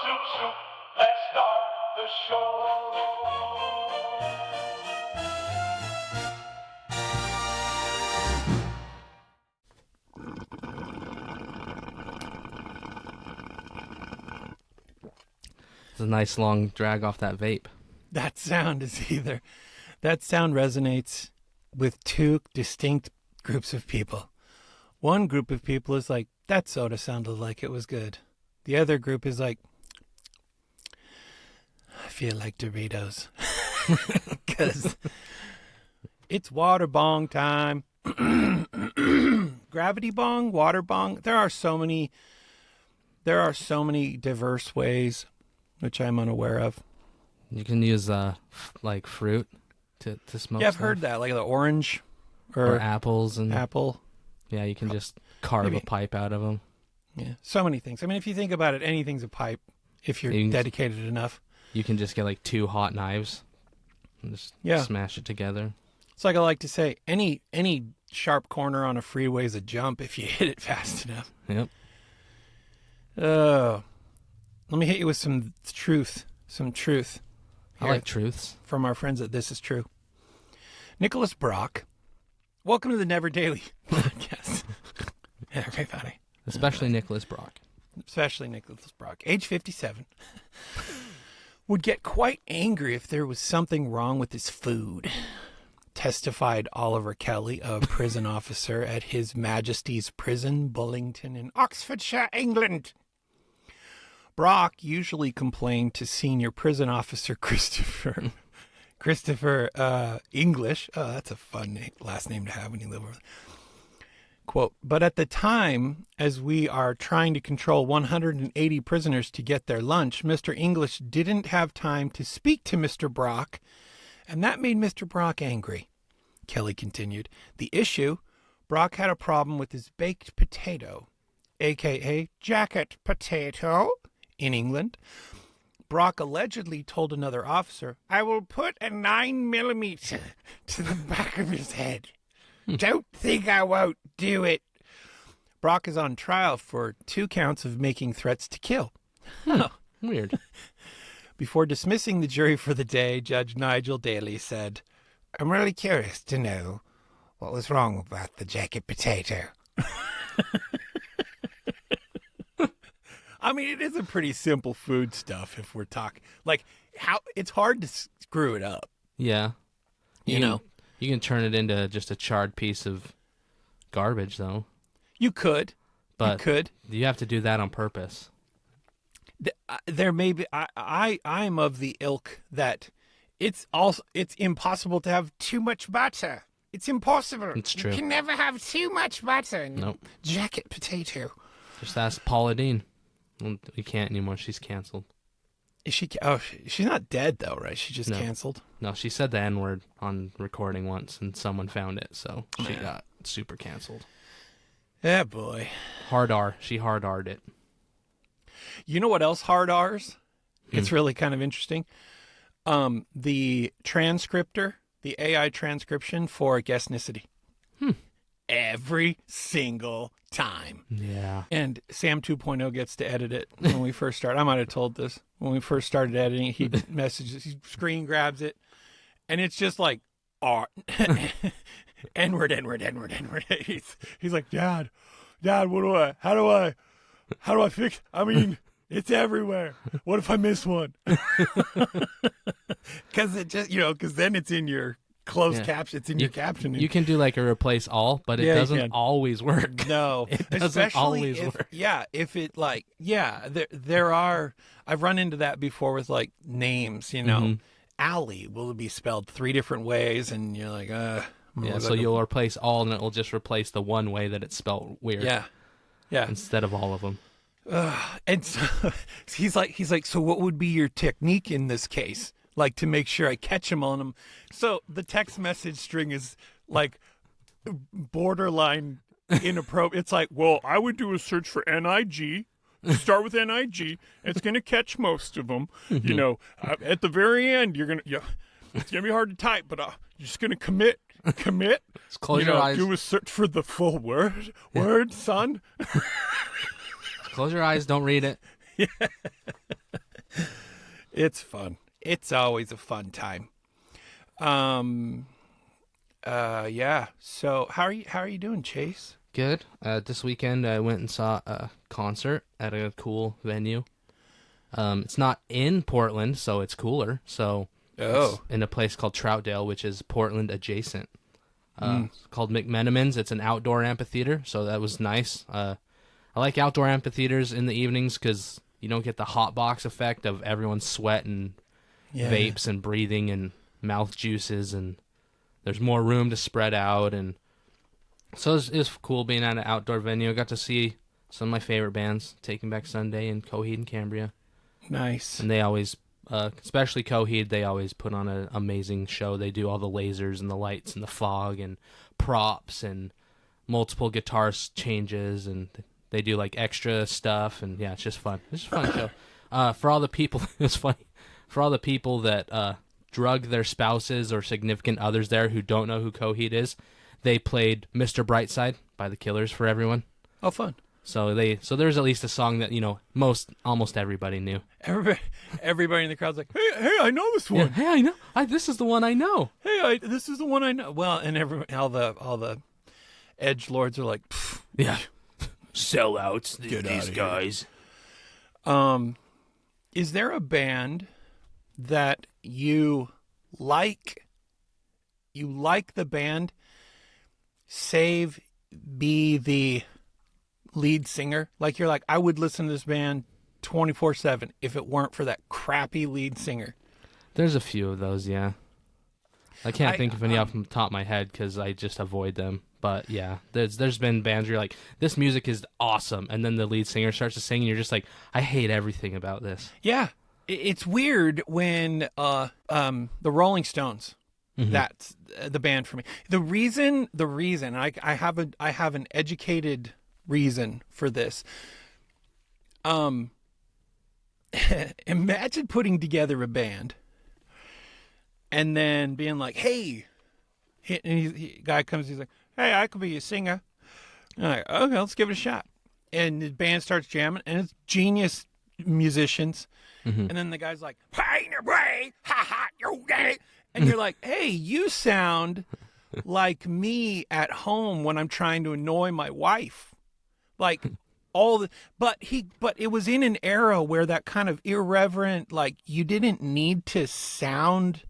Soup, soup, let's start the show. It's a nice long drag off that vape. That sound resonates with two distinct groups of people. One group of people is like, that soda sounded like it was good. The other group is like, I feel like Doritos. Because it's water bong time. Gravity bong, water bong. There are so many diverse ways, which I'm unaware of. You can use like fruit to smoke. Yeah, I've stuff. heard that, like the orange or apples and apple. Yeah, you can just carve a pipe out of them. Yeah, so many things. I mean, if you think about it, anything's a pipe if you're dedicated enough. You can just get like 2 hot knives and just smash it together. It's like I like to say, any sharp corner on a freeway is a jump if you hit it fast enough. Yep. Let me hit you with some truth. Some truth. I like truths. From our friends at This Is True. Nicholas Brock. Welcome to the Neverdaily podcast. Everybody. Especially Nicholas Brock. Especially Nicholas Brock. Age 57. Would get quite angry if there was something wrong with his food. Testified Oliver Kelly, a prison officer at His Majesty's Prison, Bullington in Oxfordshire, England. Brock usually complained to senior prison officer Christopher English. Oh, that's a fun last name to have when you live over there. Quote, but at the time, as we are trying to control 180 prisoners to get their lunch, Mr. English didn't have time to speak to Mr. Brock, and that made Mr. Brock angry. Kelly continued, the issue, Brock had a problem with his baked potato, a.k.a. jacket potato, in England. Brock allegedly told another officer, I will put a 9mm to the back of his head. Don't think I won't do it. Brock is on trial for 2 counts of making threats to kill. Weird. Before dismissing the jury for the day, Judge Nigel Daly said, I'm really curious to know what was wrong about the jacket potato. I mean, it is a pretty simple food stuff if we're talking. Like, how it's hard to screw it up. Yeah. You know? You can turn it into just a charred piece of garbage, though. You could. But you have to do that on purpose. There may be. I'm of the ilk that it's impossible to have too much butter. It's impossible. It's true. You can never have too much butter. Nope. Jacket potato. Just ask Paula Deen. We can't anymore. She's canceled. Is she? Oh, she's not dead though, right? She just canceled. No, she said the N-word on recording once, and someone found it, so she got super canceled. Yeah, boy. Hard R. She hard R'd it. You know what else hard R's? It's really kind of interesting. The transcriptor, the AI transcription for guestnicity. Every single time. Yeah. And Sam 2.0 gets to edit it when we first start. I might have told this. When we first started editing, he messages, he screen grabs it, and it's just like, N-word. He's like, Dad, how do I fix, I mean, it's everywhere. What if I miss one? Because it just, because then it's in your closed caption. It's in your caption. You can do like a replace all, but it doesn't always work. No, it doesn't always work. Yeah, if it there are. I've run into that before with like names. Allie will be spelled 3 different ways, and you're like, so you'll replace all, and it will just replace the one way that it's spelled weird. Yeah. Instead of all of them. And so he's like, so what would be your technique in this case? Like, to make sure I catch him on them. So the text message string is like borderline inappropriate. It's like, well, I would do a search for NIG. Start with NIG. It's going to catch most of them. At the very end, it's going to be hard to type, but you're just going to commit. Just close your eyes. Do a search for the full word, son. Close your eyes. Don't read it. Yeah. It's fun. It's always a fun time. Yeah. So how are you doing, Chase? Good. This weekend I went and saw a concert at a cool venue. It's not in Portland, so it's cooler. So it's in a place called Troutdale, which is Portland adjacent. It's called McMenamins. It's an outdoor amphitheater, so that was nice. I like outdoor amphitheaters in the evenings because you don't get the hot box effect of everyone's sweat and vapes and breathing and mouth juices, and there's more room to spread out. And so it was cool being at an outdoor venue. I got to see some of my favorite bands, Taking Back Sunday and Coheed and Cambria. Nice. And they always, especially Coheed, they always put on an amazing show. They do all the lasers and the lights and the fog and props and multiple guitar changes, and they do like extra stuff. And yeah, it's just fun. It's just a fun show. For all the people, it's funny. For all the people that drug their spouses or significant others there who don't know who Coheed is, they played Mr. Brightside by the Killers for everyone. Oh, fun. So there's at least a song that, almost everybody knew. Everybody in the crowd's like, hey, I know this one. Yeah, hey, I know. This is the one I know. Hey, this is the one I know. Well, and all the edgelords are like, yeah, sellouts. Get These outta guys. Is there a band that you like? You like the band, save be the lead singer? Like you're like, I would listen to this band 24/7 if it weren't for that crappy lead singer. There's a few of those, yeah. I can't think of any off the top of my head because I just avoid them. But yeah, there's been bands where you're like, this music is awesome, and then the lead singer starts to sing, and you're just like, I hate everything about this. Yeah, it's weird when the Rolling Stones. Mm-hmm. That's the band for me. The reason I have an educated reason for this. Imagine putting together a band and then being like, hey, and guy comes, he's like, hey, I could be a singer. I'm like, okay, let's give it a shot. And the band starts jamming, and it's genius musicians. Mm-hmm. And then the guy's like, hey, ha ha, you gay. And you're like, hey, you sound like me at home when I'm trying to annoy my wife. Like but it was in an era where that kind of irreverent, like you didn't need to sound.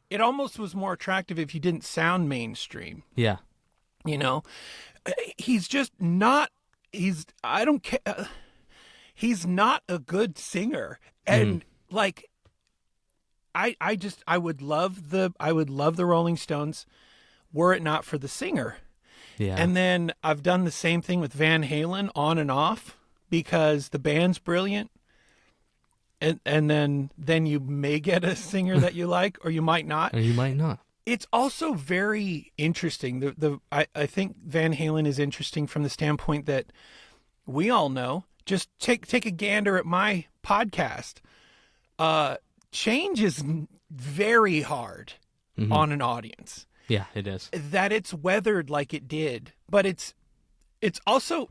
It almost was more attractive if you didn't sound mainstream. Yeah. He's just not, I don't care. He's not a good singer. And like, I would love the Rolling Stones were it not for the singer. Yeah. And then I've done the same thing with Van Halen on and off because the band's brilliant. And then you may get a singer that you like, or you might not. Or you might not. It's also very interesting. I think Van Halen is interesting from the standpoint that we all know. Just take a gander at my podcast. Change is very hard on an audience. Yeah, it is. That it's weathered like it did, but it's also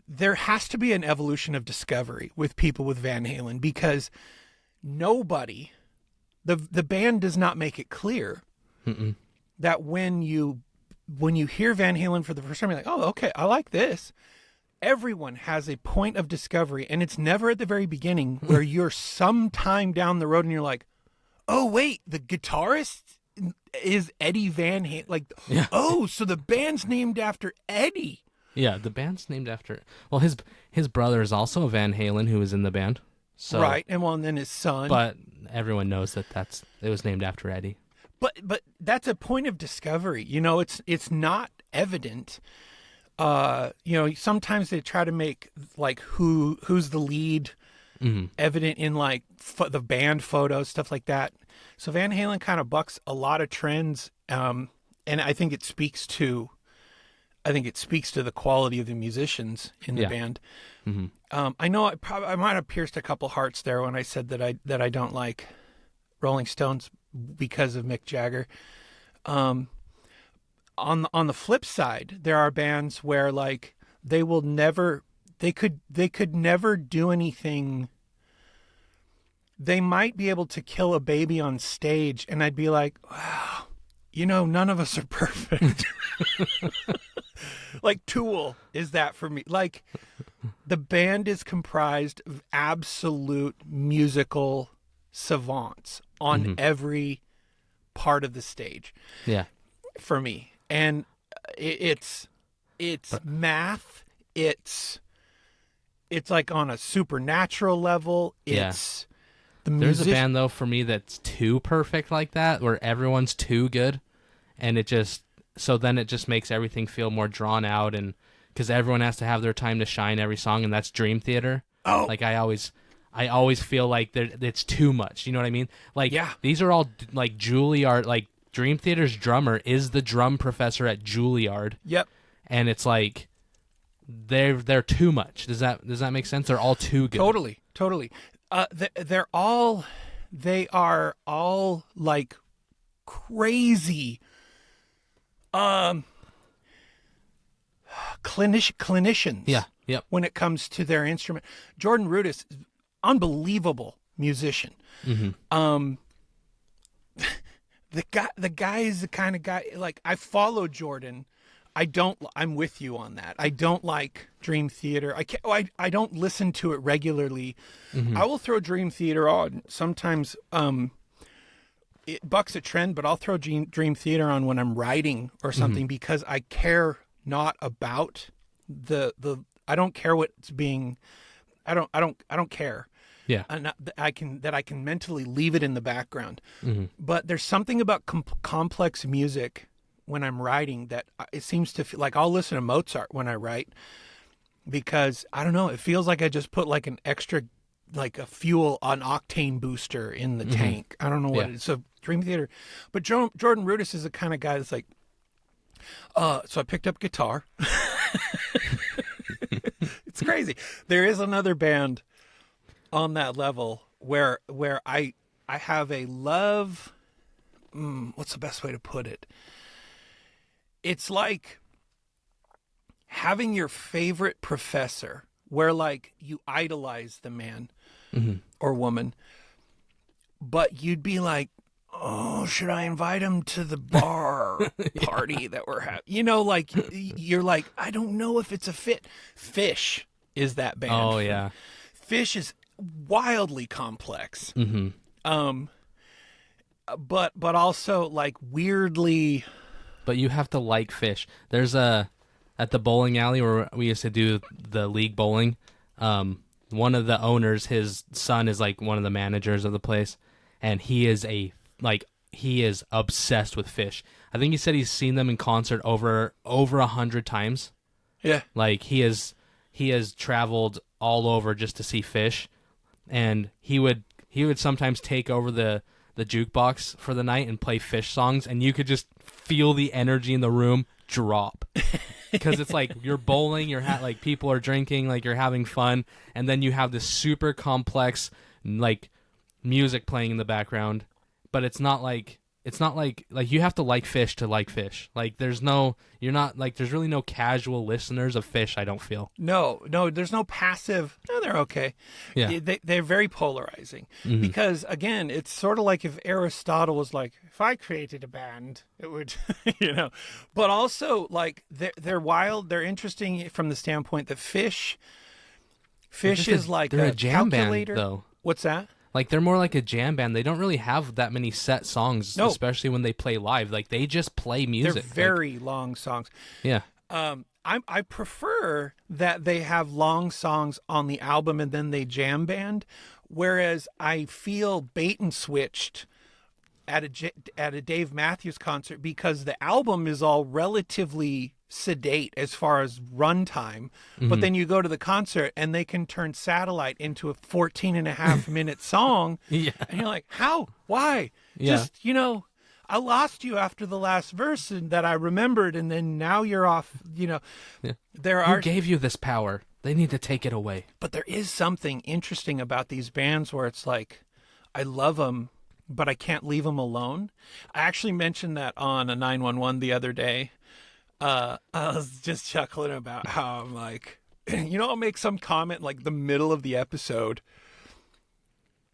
there has to be an evolution of discovery with people with Van Halen because nobody, the band does not make it clear that when you hear Van Halen for the first time, you're like, oh, okay, I like this. Everyone has a point of discovery, and it's never at the very beginning where you're sometime down the road and you're like, oh, wait, the guitarist is Eddie Van Halen. Like, yeah. Oh, so the band's named after Eddie. Yeah, the band's named after... Well, his brother is also a Van Halen who was in the band. So, right, and then his son. But everyone knows that it was named after Eddie. But that's a point of discovery. It's not evident. Sometimes they try to make like who's the lead evident in like the band photos, stuff like that. So Van Halen kind of bucks a lot of trends, and I think it speaks to the quality of the musicians in the band. Mm-hmm. I know I might have pierced a couple hearts there when I said that I don't like Rolling Stones because of Mick Jagger. On the flip side, there are bands where like they could never do anything they might be able to kill a baby on stage, and I'd be like, wow, none of us are perfect. Like Tool is that for me. Like, the band is comprised of absolute musical savants on every part of the stage. Yeah. For me. And it's math. It's like on a supernatural level. It's the music. There's a band though for me that's too perfect like that, where everyone's too good, and it just makes everything feel more drawn out, and because everyone has to have their time to shine every song, and that's Dream Theater. Oh, like I always feel like it's too much. You know what I mean? Like, these are all like Juilliard. Like, Dream Theater's drummer is the drum professor at Juilliard. Yep. And it's like they're too much. Does that make sense? They're all too good. Totally. They are all like crazy clinicians. Yeah. Yep. When it comes to their instrument. Jordan Rudess, unbelievable musician. Mm-hmm. The guy is the kind of guy, like, I follow Jordan. I'm with you on that. I don't like Dream Theater. I don't listen to it regularly. Mm-hmm. I will throw Dream Theater on. Sometimes it bucks a trend, but I'll throw Dream Theater on when I'm writing or something because I care not about the I don't care what's being I don't care. Yeah. I can mentally leave it in the background. Mm-hmm. But there's something about complex music when I'm writing that it seems to feel like I'll listen to Mozart when I write because I don't know, it feels like I just put like an extra, like a an octane booster in the tank. I don't know what it is. So Dream Theater, but Jordan Rudess is the kind of guy that's like, so I picked up guitar. It's crazy. There is another band on that level where I have a love. What's the best way to put it? It's like having your favorite professor where like you idolize the man or woman, but you'd be like, oh, should I invite him to the bar party that we're having? Like you're like, I don't know if it's a fit. Fish is that band. Oh, yeah. Fish is wildly complex. But also like weirdly. But you have to like Fish. There's at the bowling alley where we used to do the league bowling. One of the owners, his son is like one of the managers of the place, and he is obsessed with Fish. I think he said he's seen them in concert over 100 times. Yeah. Like he has traveled all over just to see Fish, and he would sometimes take over the jukebox for the night and play Fish songs, and you could just feel the energy in the room drop because it's like you're bowling, like people are drinking, like you're having fun, and then you have this super complex like music playing in the background, but it's not like you have to like Fish to like Fish. Like there's really no casual listeners of Fish, I don't feel. No, there's no passive. No, they're okay. Yeah. They're very polarizing because again, it's sort of like if Aristotle was like, if I created a band, it would, but also like they're wild. They're interesting from the standpoint that Fish is like they're a jam calculator. band though. What's that? Like they're more like a jam band. They don't really have that many set songs, especially when they play live. Like they just play music. They're very long songs. Yeah. I prefer that they have long songs on the album and then they jam band, whereas I feel bait and switched at a Dave Matthews concert because the album is all relatively sedate as far as runtime, but then you go to the concert and they can turn Satellite into a 14.5-minute song. And you're like, how? Why? Just, I lost you after the last verse and that I remembered, and then now you're off, Who gave you this power? They need to take it away. But there is something interesting about these bands where it's like, I love them, but I can't leave them alone. I actually mentioned that on a 911 the other day. I was just chuckling about how I'm like, I'll make some comment like the middle of the episode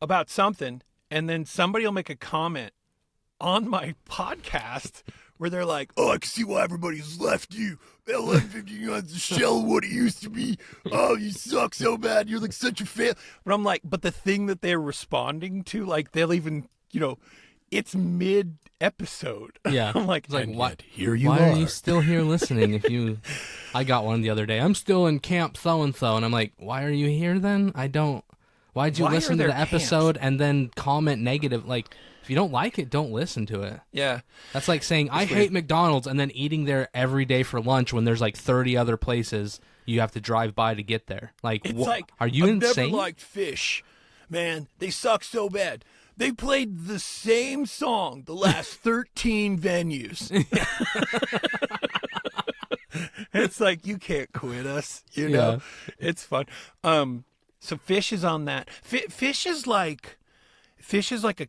about something, and then somebody will make a comment on my podcast where they're like, "Oh, I can see why everybody's left you. That left you on the shell of what it used to be. Oh, you suck so bad. You're like such a fail." But I'm like, but the thing that they're responding to, like, they'll even, it's mid episode. Yeah. I'm like, It's like, what? Here you why are. are you still here listening? I got one the other day. I'm still in camp so-and-so. And I'm like, why are you here then? Why'd you Why listen are to there the episode and then comment negative? Like, if you don't like it, don't listen to it. Yeah. That's like saying, I hate McDonald's, and then eating there every day for lunch when there's like 30 other places you have to drive by to get there. Like, It's like, are you I've insane? never liked Fish. Man, they suck so bad. They played the same song the last 13 venues. It's like, you can't quit us, Yeah. It's fun. So Fish is on that. Fish is like a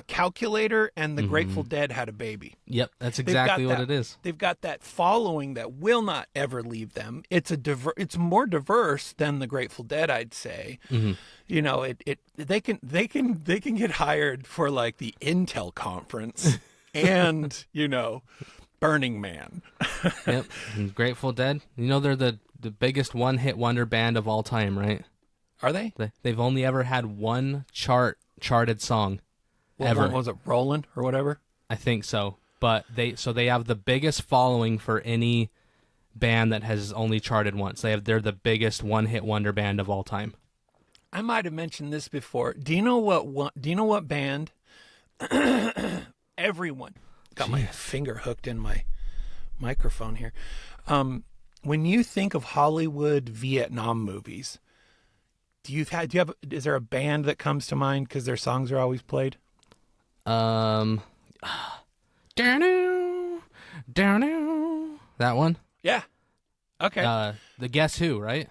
calculator, and the Grateful Dead had a baby. Yep, that's exactly what it is. They've got that following that will not ever leave them. It's more diverse than the Grateful Dead, I'd say. Mm-hmm. They can get hired for like the Intel conference and Burning Man. Yep, and Grateful Dead. They're the biggest one-hit wonder band of all time, right? Are they? They've only ever had one charted song, ever. What was it, Rollin' or whatever? I think so. But they have the biggest following for any band that has only charted once. They're the biggest one-hit wonder band of all time. I might have mentioned this before. Do you know what band? Everyone got my finger hooked in my microphone here. When you think of Hollywood Vietnam movies, is there a band that comes to mind because their songs are always played? That one? Yeah. Okay. The Guess Who, right?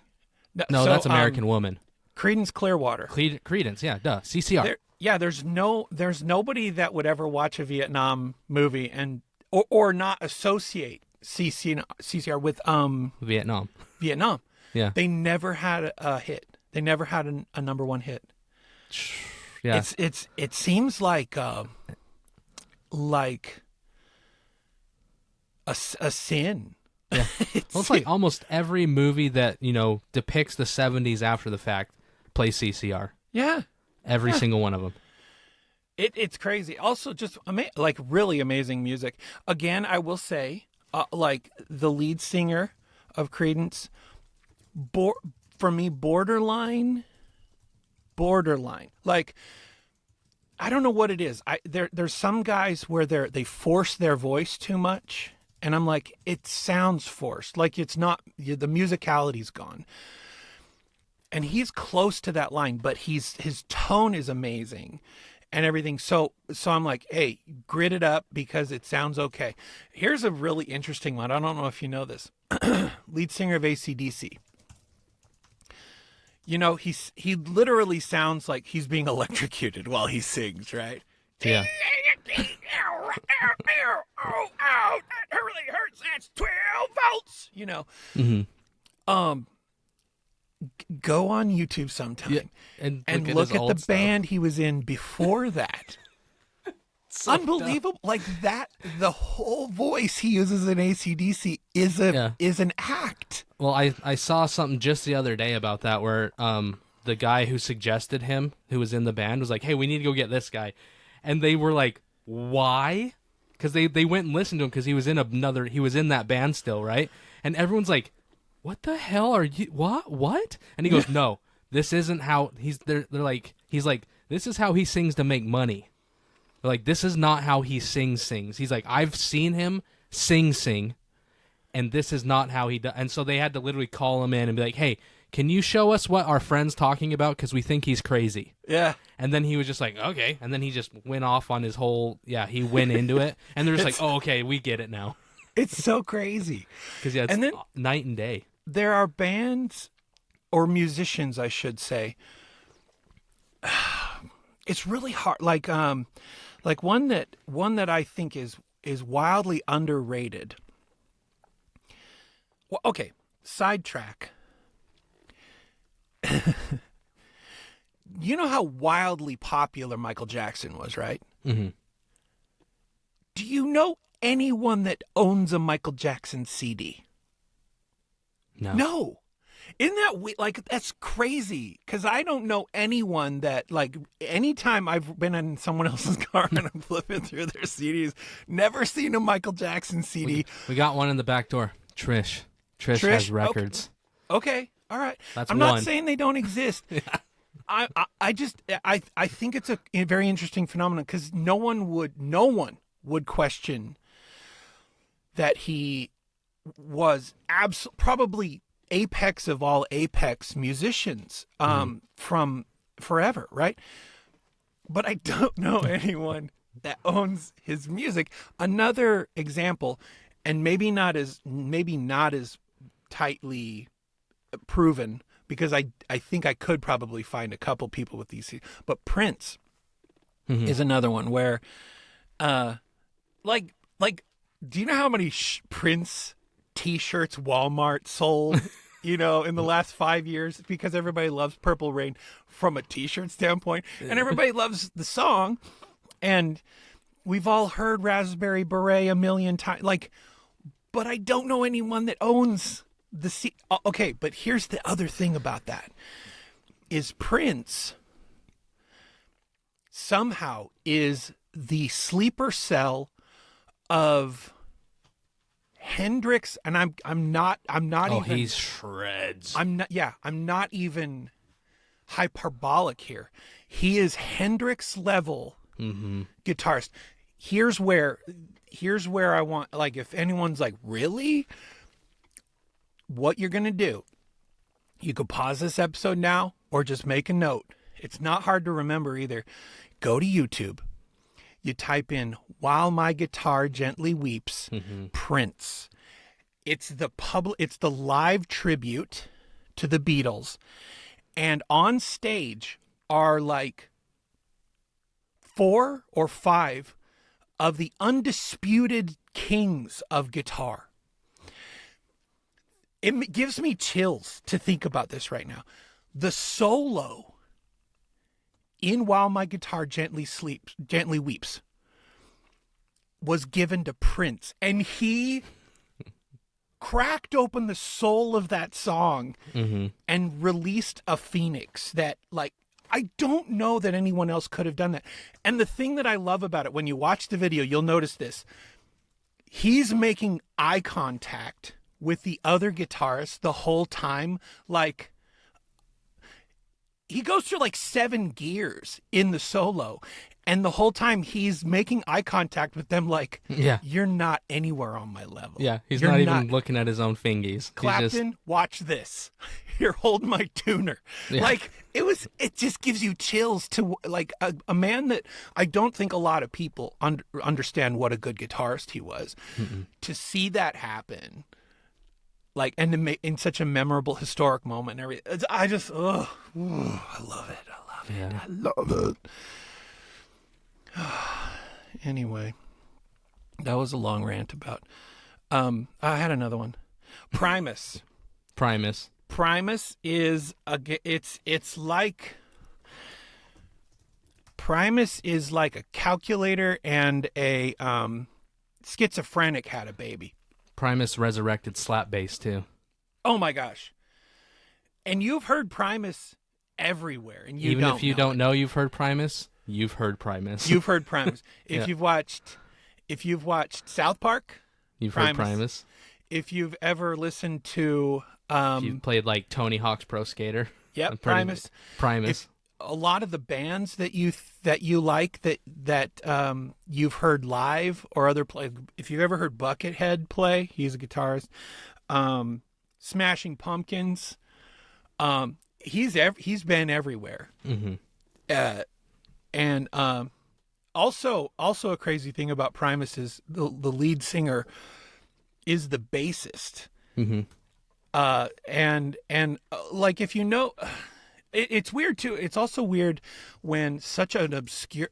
No, that's American Woman. Creedence Clearwater. Creedence, yeah, duh. CCR. There's nobody that would ever watch a Vietnam movie or not associate CCR with Vietnam. Yeah. Yeah. They never had a hit. They never had a number one hit. Yeah. It seems like a sin. Yeah. It's like almost every movie that, depicts the 70s after the fact plays CCR. Yeah. Every single one of them. It's crazy. Also, just really amazing music. Again, I will say, like the lead singer of Creedence, for me, borderline. Like, I don't know what it is. There's some guys where they force their voice too much, and I'm like, it sounds forced. Like, it's not, the musicality's gone. And he's close to that line, but his tone is amazing and everything. So I'm like, hey, grit it up because it sounds okay. Here's a really interesting one. I don't know if you know this. Lead singer of AC/DC. He literally sounds like he's being electrocuted while he sings, right? Yeah. Ow, that really hurts. That's 12 volts. Mm-hmm. Go on YouTube sometime. Yeah, and look at the stuff. band he was in before that. So unbelievable. dumb. Like that, the whole voice he uses in AC/DC is an act. Well, I saw something just the other day about that where the guy who suggested him, who was in the band, was like, hey, we need to go get this guy. And they were like, why? Because they went and listened to him because he was in that band still, right? And everyone's like, what the hell are you, what? And he goes, no, this isn't how he's like, this is how he sings to make money. They're like, this is not how he sings. He's like, I've seen him sing, and this is not how he does. And so they had to literally call him in and be like, hey, can you show us what our friend's talking about? Because we think he's crazy. Yeah. And then he was just like, okay. And then he just went off on his whole, he went into it. And they're just like, oh, okay, we get it now. It's so crazy. Because, it's and then, night and day. There are bands, or musicians, I should say. It's really hard. Like one that I think is wildly underrated. Well, okay, sidetrack. you know how wildly popular Michael Jackson was, right? Mm-hmm. Do you know anyone that owns a Michael Jackson CD? No. Isn't that like, that's crazy? Because I don't know anyone that, like, anytime I've been in someone else's car and I'm flipping through their CDs, never seen a Michael Jackson CD. We got one in the back door. Trish has records. Okay. All right. That's I'm one. not saying they don't exist. I think it's a very interesting phenomenon because no one would question that he was probably apex of all apex musicians from forever, right? But I don't know anyone that owns his music. Another example, and maybe not as tightly proven, because I think I could probably find a couple people with these, but Prince is another one where like do you know how many Prince t-shirts Walmart sold in the last 5 years, because everybody loves Purple Rain from a t-shirt standpoint, and everybody loves the song, and we've all heard Raspberry Beret a million times, like, but I don't know anyone that owns the okay, but here's the other thing about that is Prince somehow is the sleeper cell of Hendrix, and I'm not even, he's shreds. I'm not even hyperbolic here. He is Hendrix level guitarist. Here's where I want, like, if anyone's like, really? What you're going to do, you could pause this episode now or just make a note. It's not hard to remember either. Go to YouTube. You type in "While My Guitar Gently Weeps," Prince. It's the live tribute to the Beatles. And on stage are like 4 or 5 of the undisputed kings of guitar. It gives me chills to think about this right now. The solo in "While My Guitar Gently Weeps" was given to Prince, and he cracked open the soul of that song and released a phoenix that, like, I don't know that anyone else could have done that. And the thing that I love about it, when you watch the video, you'll notice this. He's making eye contact with the other guitarist the whole time. Like, he goes through like 7 gears in the solo, and the whole time he's making eye contact with them, like, you're not anywhere on my level. Yeah, You're not even looking at his own fingies. Clapton, watch this. Here, hold my tuner. Yeah. Like, it just gives you chills to, like, a man that I don't think a lot of people understand what a good guitarist he was. To see that happen, like, and to make in such a memorable historic moment and everything, I just, I love it. I love it. Anyway, that was a long rant about, I had another one. Primus is it's like, Primus is like a calculator and a schizophrenic had a baby. Primus resurrected slap bass too. Oh my gosh. And you've heard Primus everywhere, and even if you don't know you've heard Primus, you've heard Primus. You've heard Primus. If you've watched South Park, you've heard Primus. If you've ever listened to if you've played like Tony Hawk's Pro Skater. Yep, Primus. Primus. A lot of the bands that you like that you've heard live or other play. If you've ever heard Buckethead play, he's a guitarist. Smashing Pumpkins. He's been everywhere. And also a crazy thing about Primus is the lead singer is the bassist. And like, if you know, it's weird too. It's also weird when such an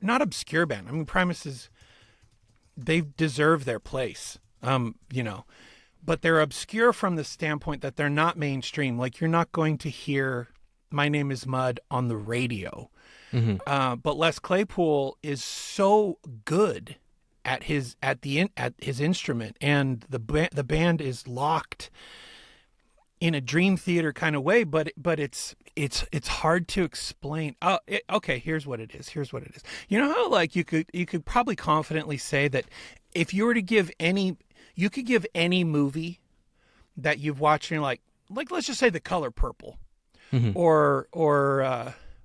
not obscure band. I mean, Primus they deserve their place, but they're obscure from the standpoint that they're not mainstream. Like, you're not going to hear My Name is Mud on the radio. Mm-hmm. But Les Claypool is so good at his instrument, and the band is locked in a dream theater kind of way. But it's hard to explain. Okay, here's what it is. You know how like you could probably confidently say that if you were to give any movie that you've watched and you're like let's just say The Color Purple, or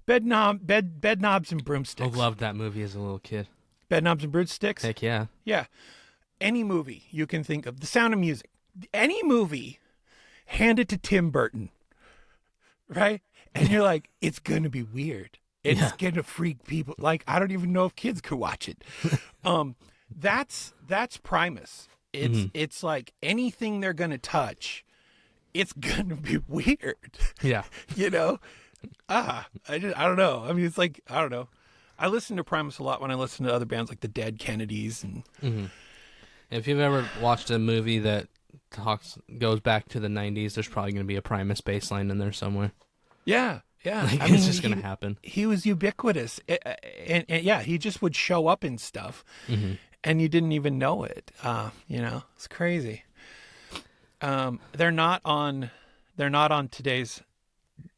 Bed Knobs and Broomsticks. I loved that movie as a little kid. Bed Knobs and Broomsticks? Heck yeah. Yeah. Any movie you can think of. The Sound of Music. Any movie, hand it to Tim Burton. Right? And you're like, it's going to be weird. It's going to freak people. Like, I don't even know if kids could watch it. That's Primus. It's like anything they're going to touch, it's going to be weird. Yeah. You know? I don't know. I mean, it's like, I don't know. I listen to Primus a lot when I listen to other bands like the Dead Kennedys. And If you've ever watched a movie that goes back to the 90s, there's probably going to be a Primus bass line in there somewhere. Yeah. Like, it's just going to happen. He was ubiquitous. And yeah, he just would show up in stuff and you didn't even know it. You know, it's crazy. They're not on today's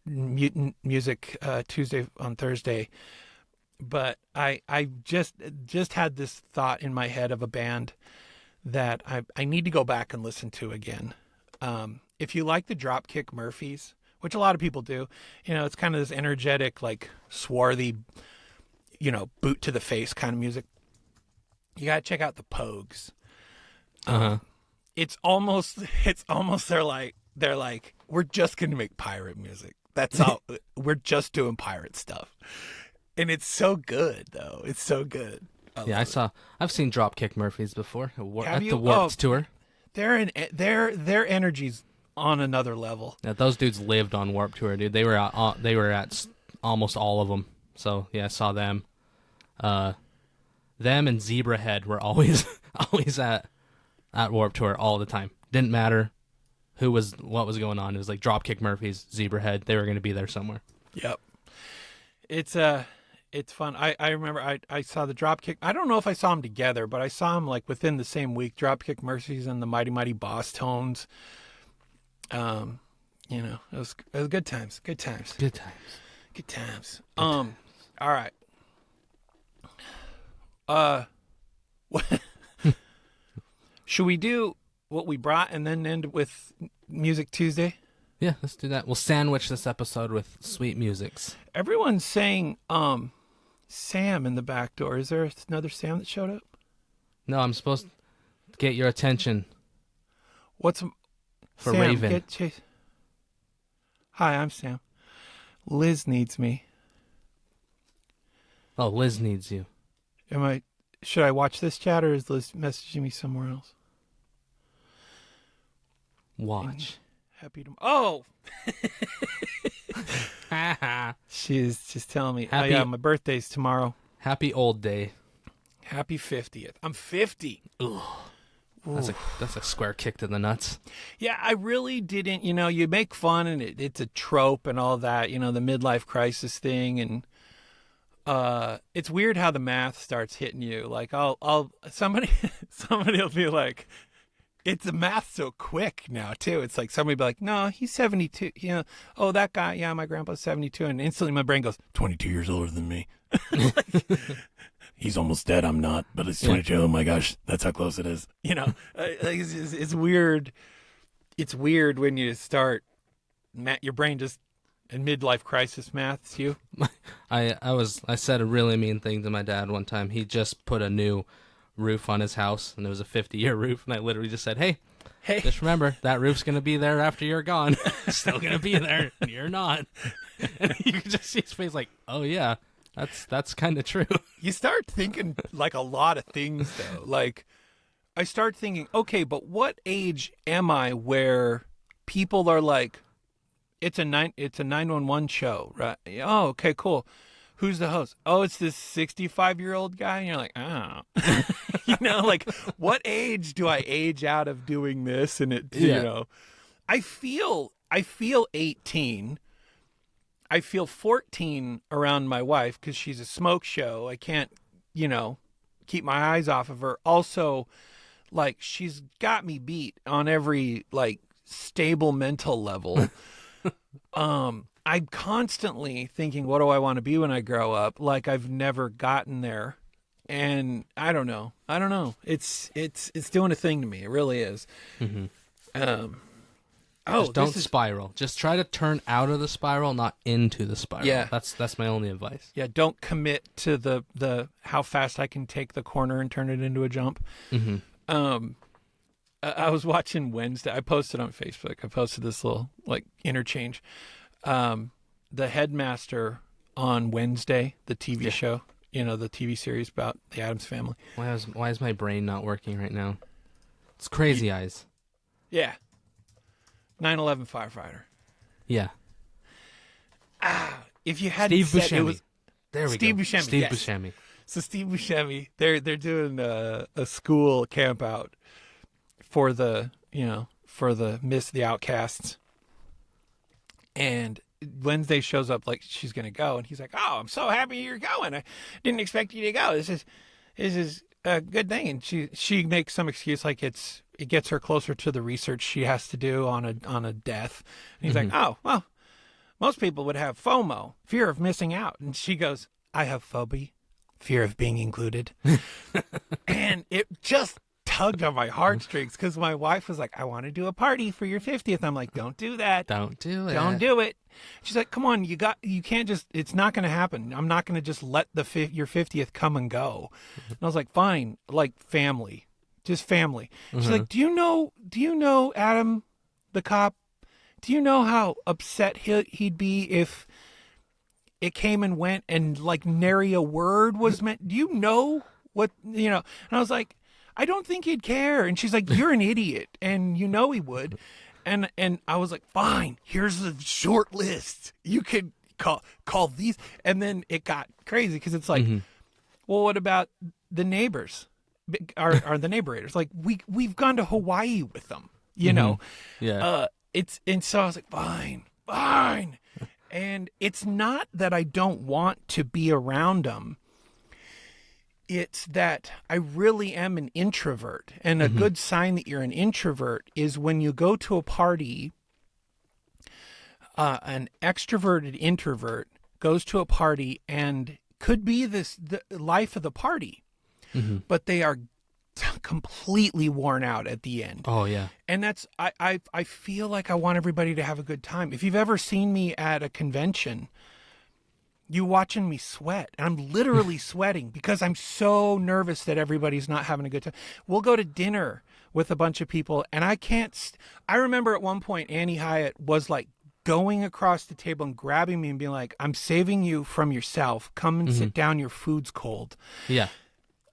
Mutant Music Tuesday on Thursday, but I just had this thought in my head of a band that I need to go back and listen to again. If you like the Dropkick Murphys, which a lot of people do, you know, it's kind of this energetic, like swarthy, you know, boot to the face kind of music. You got to check out the Pogues. It's almost they're like we're just going to make pirate music. That's all. We're just doing pirate stuff. And it's so good though. It's so good. I've seen Dropkick Murphys before at the Oh, Warped tour. Their energy's on another level. Yeah, those dudes lived on Warped Tour, dude. They were at almost all of them. So yeah, I saw them. Them and Zebrahead were always at Warped Tour all the time. Didn't matter what was going on. It was like Dropkick Murphys, Zebrahead. They were going to be there somewhere. Yep. It's fun. I remember I saw the Dropkick. I don't know if I saw them together, but I saw them like within the same week. Dropkick Murphys and the Mighty Mighty Boss Tones. You know, it was good times. Good times. All right. Should we do what we brought and then end with Music Tuesday? Yeah, let's do that. We'll sandwich this episode with sweet musics. Everyone's saying Sam in the back door. Is there another Sam that showed up? No, I'm supposed to get your attention. What's for Sam, Raven? Get Chase. Hi, I'm Sam. Liz needs me. Oh, Liz needs you. Should I watch this chat or is Liz messaging me somewhere else? Watch. Happy to. Oh! She's just telling me. Happy, yeah, my birthday's tomorrow. Happy old day. Happy 50th. I'm 50. Ugh. That's a square kick to the nuts. Yeah, I really didn't. You know, you make fun and it's a trope and all that. You know, the midlife crisis thing, and it's weird how the math starts hitting you. Like, somebody will be like, it's the math so quick now too. It's like somebody be like, no, he's 72. You know, oh, that guy, yeah, my grandpa's 72, and instantly my brain goes, 22 years older than me. Like, he's almost dead. I'm not, but it's 22. Oh my gosh, that's how close it is. You know, it's weird. It's weird when you start, your brain just in midlife crisis maths you. I said a really mean thing to my dad one time. He just put a new roof on his house, and it was a 50-year roof, and I literally just said, hey, just remember, that roof's going to be there after you're gone. Still going to be there. You're not. And you can just see his face like, oh, yeah, that's kind of true. You start thinking like a lot of things, though. Like, I start thinking, okay, but what age am I where people are like, it's a 911 show, right? Oh, okay, cool. Who's the host? Oh, it's this 65-year-old guy. And you're like, oh. You know, like, what age do I age out of doing this? And you know, I feel 18. I feel 14 around my wife because she's a smoke show. I can't, keep my eyes off of her. Also, like, she's got me beat on every, like, stable mental level. I'm constantly thinking, what do I want to be when I grow up? Like, I've never gotten there. And I don't know. It's doing a thing to me. It really is. Mm-hmm. Just don't spiral. Just try to turn out of the spiral, not into the spiral. Yeah. That's my only advice. Yeah, don't commit to the how fast I can take the corner and turn it into a jump. Mm-hmm. I was watching Wednesday. I posted on Facebook. I posted this little like interchange. The Headmaster on Wednesday, the TV show, the TV series about the Addams Family. Why is my brain not working right now? It's Crazy Eyes. Yeah. 9/11 firefighter. Yeah. If you had Steve said Buscemi. it was There we Steve go. Buscemi. Steve Yes. Buscemi. So Steve Buscemi, they're doing a school camp out for the the outcasts. And Wednesday shows up like she's gonna go, and he's like, "Oh, I'm so happy you're going. I didn't expect you to go. This is a good thing." And she makes some excuse like it gets her closer to the research she has to do on a death. And he's like, "Oh, well, most people would have FOMO, fear of missing out." And she goes, "I have phobia, fear of being included." And it just tugged on my heartstrings because my wife was like, "I want to do a party for your 50th. I'm like, "Don't do that. Don't do it. Don't do it." She's like, "Come on, you can't just, it's not going to happen. I'm not going to just let your 50th come and go." And I was like, "Fine, like family, just family." She's like, "Do you know Adam, the cop? Do you know how upset he'd be if it came and went and like nary a word was meant? Do you know what, And I was like, "I don't think he'd care." And she's like, "You're an idiot, and he would." And I was like, "Fine, here's a short list. You could call these." And then it got crazy because it's like, well, what about the neighbors? Are the neighborators? Like we've gone to Hawaii with them, Yeah. And so I was like, fine. And it's not that I don't want to be around them. It's that I really am an introvert. And a good sign that you're an introvert is when you go to a party, an extroverted introvert goes to a party and could be the life of the party, but they are completely worn out at the end. Oh, yeah. And that's, I feel like I want everybody to have a good time. If you've ever seen me at a convention, you watching me sweat, and I'm literally sweating because I'm so nervous that everybody's not having a good time. We'll go to dinner with a bunch of people, and I remember at one point Annie Hyatt was like going across the table and grabbing me and being like, "I'm saving you from yourself. Come and sit down. Your food's cold." Yeah.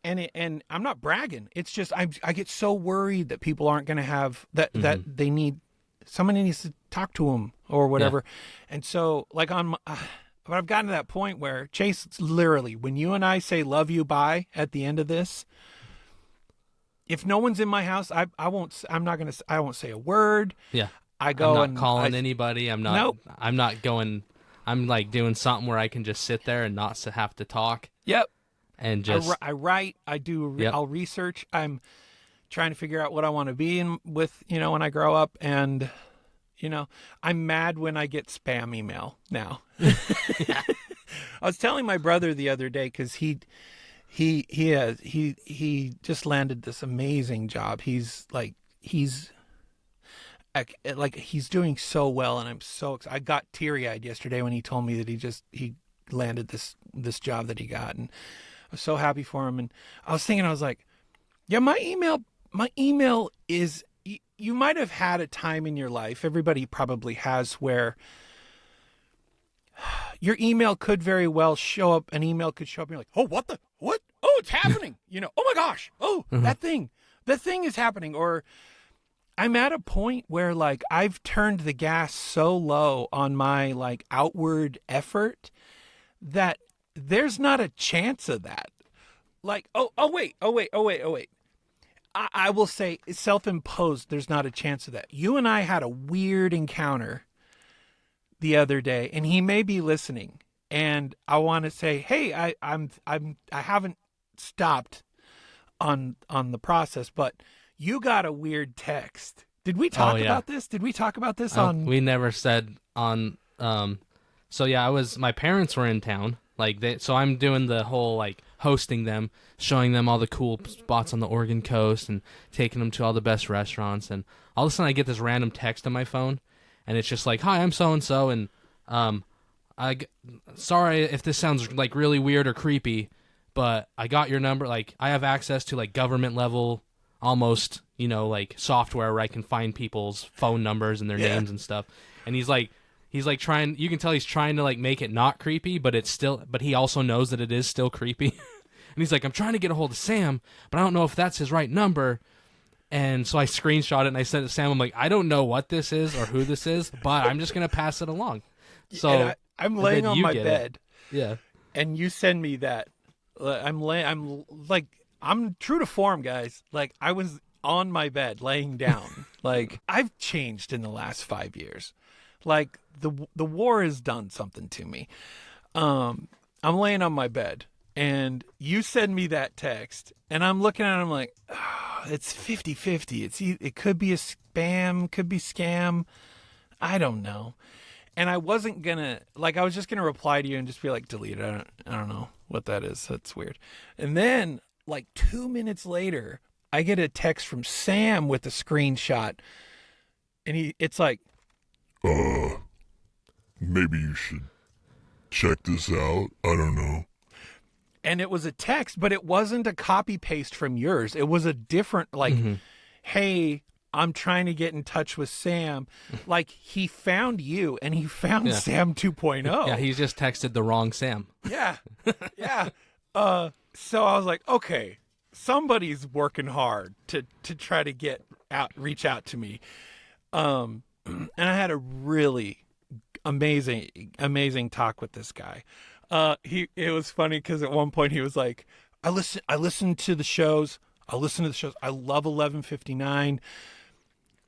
And I'm not bragging. It's just I get so worried that people aren't going to have that they need somebody needs to talk to them or whatever. Yeah. And so like but I've gotten to that point where Chase, literally, when you and I say "love you, bye" at the end of this, if no one's in my house, I won't say a word. Yeah. I go I'm not calling anybody. I'm not. Nope. I'm not going. I'm like doing something where I can just sit there and not have to talk. Yep. And just I write. I do. Yep. I'll research. I'm trying to figure out what I want to be in with when I grow up, and I'm mad when I get spam email now. I was telling my brother the other day because he just landed this amazing job. He's doing so well, and I'm so excited. I got teary-eyed yesterday when he told me that he landed this job that he got, and I was so happy for him. And I was thinking, I was like, yeah, my email is. You might have had a time in your life, everybody probably has, where your email could very well show up. An email could show up and you're like, "Oh, what? Oh, it's happening." "Oh my gosh. Oh, that thing is happening." Or I'm at a point where like I've turned the gas so low on my like outward effort that there's not a chance of that. Like, oh wait. I will say self-imposed, there's not a chance of that. You and I had a weird encounter the other day, and he may be listening. And I want to say, hey, I haven't stopped on the process, but you got a weird text. Did we talk about this? Did we talk about this on? We never said on. So yeah, my parents were in town. So I'm doing the whole like hosting them, showing them all the cool spots on the Oregon coast, and taking them to all the best restaurants. And all of a sudden, I get this random text on my phone, and it's just like, "Hi, I'm so and so, and sorry if this sounds like really weird or creepy, but I got your number. Like, I have access to like government level, almost, like software where I can find people's phone numbers and their names and stuff." And he's like trying. You can tell he's trying to like make it not creepy, but he also knows that it is still creepy. And he's like, "I'm trying to get a hold of Sam, but I don't know if that's his right number." And so I screenshot it and I sent it to Sam. I'm like, "I don't know what this is or who this is, but I'm just gonna pass it along." So I'm laying on my bed. Yeah. And you send me that. I'm true to form, guys. Like, I was on my bed laying down. Like, I've changed in the last 5 years. Like, the war has done something to me. I'm laying on my bed, and you send me that text, and I'm looking at it, I'm like, oh, it's 50-50. It could be a spam, could be scam. I don't know. And I wasn't gonna, I was just gonna reply to you and just be like, delete it. I don't know what that is. That's weird. And then, 2 minutes later, I get a text from Sam with a screenshot, and it's like, maybe you should check this out. I don't know. And it was a text, but it wasn't a copy paste from yours. It was a different, hey, I'm trying to get in touch with Sam. Like, he found you, and he found Sam 2.0. Yeah, he's just texted the wrong Sam. Yeah. Yeah. So I was like, okay, somebody's working hard to try to reach out to me. And I had a really amazing talk with this guy. It was funny because at one point he was like, I listen to the shows. I love 1159.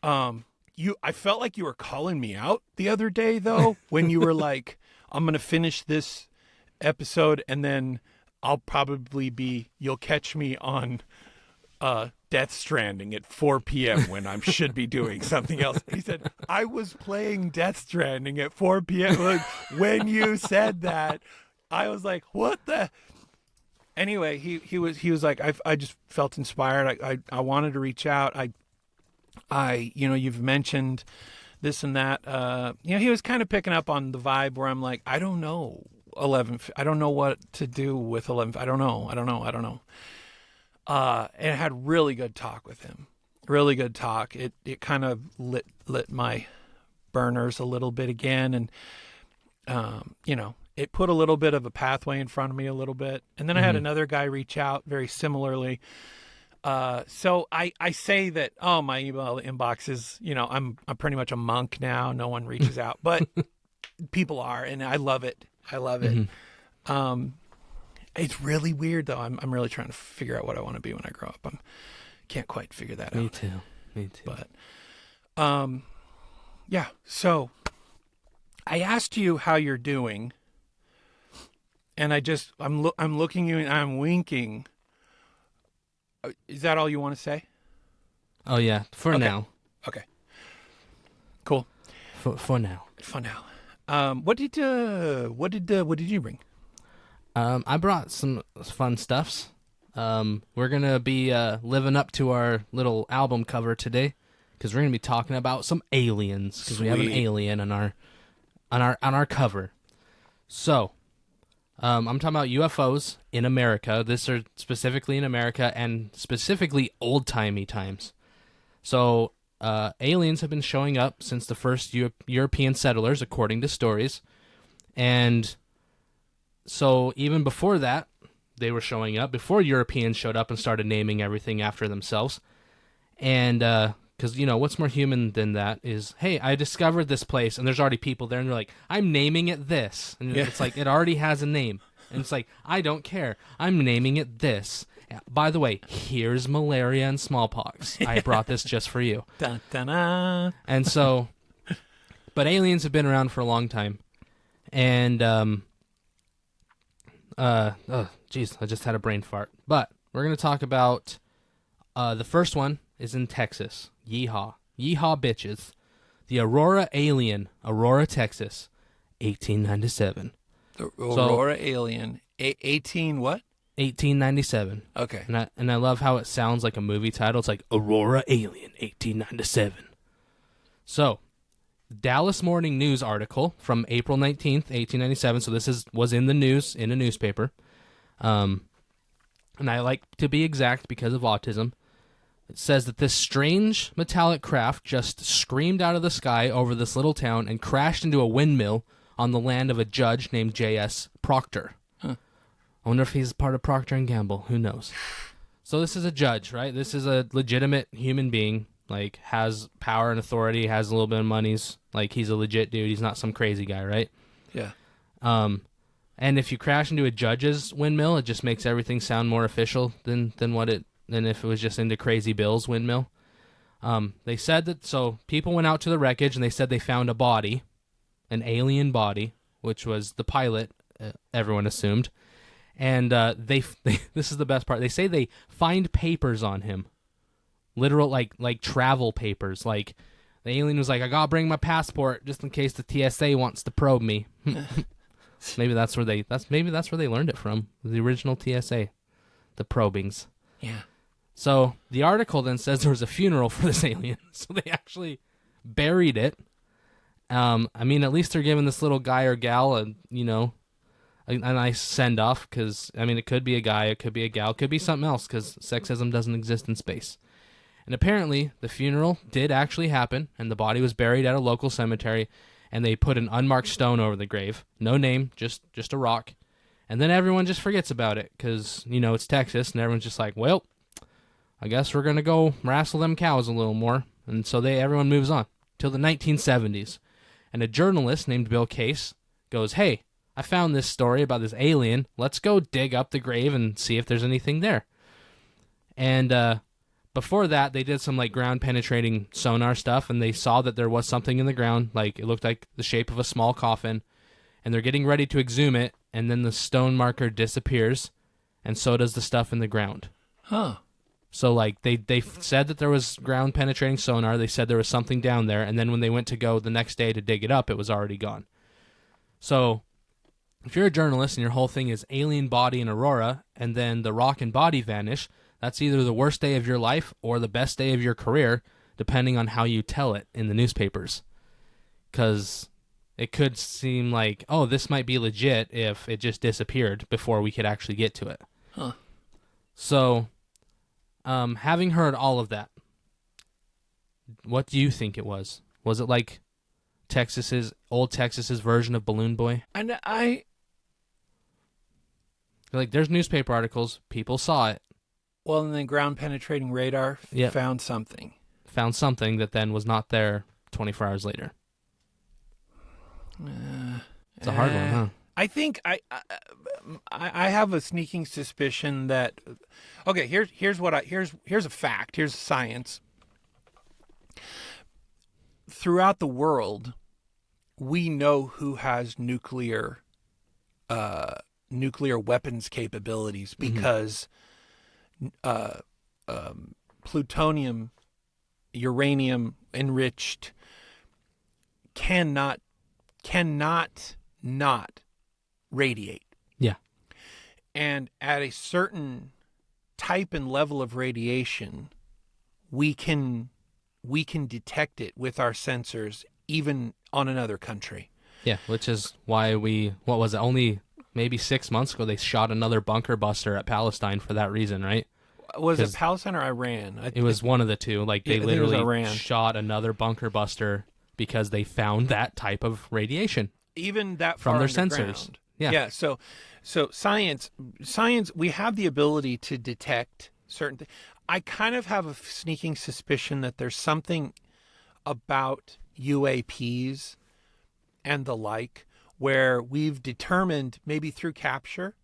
I felt like you were calling me out the other day, though, when you were like, I'm going to finish this episode and then you'll catch me on Death Stranding at 4 p.m. when I should be doing something else. He said, I was playing Death Stranding at 4 p.m. Like, when you said that, I was like, what the? Anyway, he was like, I just felt inspired. I wanted to reach out. You've mentioned this and that. He was kind of picking up on the vibe where I'm like, I don't know 11. I don't know what to do with 11. I don't know. And I had really good talk with him. Really good talk. It kind of lit my burners a little bit again. And, it put a little bit of a pathway in front of me a little bit. And then I had another guy reach out very similarly. So I say that, my email inbox is, I'm pretty much a monk now. No one reaches out, but people are, and I love it. It's really weird though. I'm really trying to figure out what I want to be when I grow up. Can't quite figure that out. Me too. But, yeah. So I asked you how you're doing, and I'm looking at you and I'm winking. Is that all you want to say? Oh yeah, for now. Okay. Cool. For now. For now. What did you bring? I brought some fun stuffs. We're gonna be living up to our little album cover today, because we're gonna be talking about some aliens, because we have an alien on our cover. So, I'm talking about UFOs in America. This are specifically in America, and specifically old-timey times. So, aliens have been showing up since the first European settlers, according to stories. And so even before that, they were showing up, before Europeans showed up and started naming everything after themselves. And because, what's more human than that is, hey, I discovered this place, and there's already people there, and they're like, I'm naming it this. And it's like, it already has a name. And it's like, I don't care. I'm naming it this. By the way, here's malaria and smallpox. I brought this just for you. Dun, dun, dun. And so But aliens have been around for a long time. And, geez, I just had a brain fart. But we're going to talk about, the first one is in Texas. Yeehaw. Yeehaw, bitches. The Aurora alien, Aurora, Texas, 1897. The Aurora alien, 18 what? 1897. Okay. And I love how it sounds like a movie title. It's like Aurora Alien 1897. So, Dallas Morning News article from April 19th, 1897. So this was in the news, in a newspaper. And I like to be exact because of autism. It says that this strange metallic craft just screamed out of the sky over this little town and crashed into a windmill on the land of a judge named J.S. Proctor. I wonder if he's part of Procter & Gamble. Who knows? So this is a judge, right? This is a legitimate human being, like, has power and authority, has a little bit of monies. Like, he's a legit dude. He's not some crazy guy, right? Yeah. And if you crash into a judge's windmill, it just makes everything sound more official than if it was just into Crazy Bill's windmill. They said that, so people went out to the wreckage and they said they found a body, an alien body, which was the pilot, everyone assumed. And this is the best part. They say they find papers on him, literal like travel papers. Like the alien was like, "I gotta bring my passport just in case the TSA wants to probe me." Maybe that's where they learned it from. The original TSA, the probings. Yeah. So the article then says there was a funeral for this alien. So they actually buried it. I mean, at least they're giving this little guy or gal a nice send-off, because, I mean, it could be a guy, it could be a gal, it could be something else, because sexism doesn't exist in space. And apparently, the funeral did actually happen, and the body was buried at a local cemetery, and they put an unmarked stone over the grave. No name, just a rock. And then everyone just forgets about it, because, it's Texas, and everyone's just like, well, I guess we're going to go wrestle them cows a little more. And so everyone moves on, till the 1970s. And a journalist named Bill Case goes, hey, I found this story about this alien. Let's go dig up the grave and see if there's anything there. And before that, they did some like ground penetrating sonar stuff, and they saw that there was something in the ground, like it looked like the shape of a small coffin. And they're getting ready to exhume it, and then the stone marker disappears, and so does the stuff in the ground. Huh. So like they said that there was ground penetrating sonar. They said there was something down there, and then when they went to go the next day to dig it up, it was already gone. So if you're a journalist and your whole thing is alien body and Aurora, and then the rock and body vanish, that's either the worst day of your life or the best day of your career, depending on how you tell it in the newspapers. Because it could seem like, oh, this might be legit if it just disappeared before we could actually get to it. Huh. So, having heard all of that, what do you think it was? Was it like old Texas's version of Balloon Boy? And Like, there's newspaper articles. People saw it. Well, and then ground penetrating radar found something. Found something that then was not there 24 hours later. It's a hard one, huh? I think I have a sneaking suspicion that. Okay, here's a fact. Here's science. Throughout the world, we know who has nuclear weapons capabilities because plutonium, uranium enriched cannot not radiate. Yeah. And at a certain type and level of radiation, we can detect it with our sensors even on another country. Yeah, which is why only maybe 6 months ago they shot another bunker buster at Palestine for that reason, right? Was it Palestine or Iran? It was one of the two. Like, they literally shot another bunker buster because they found that type of radiation. Even that from far their underground. sensors. Yeah. Yeah. So science, we have the ability to detect certain things. I kind of have a sneaking suspicion that there's something about UAPs and the like where we've determined, maybe through capture,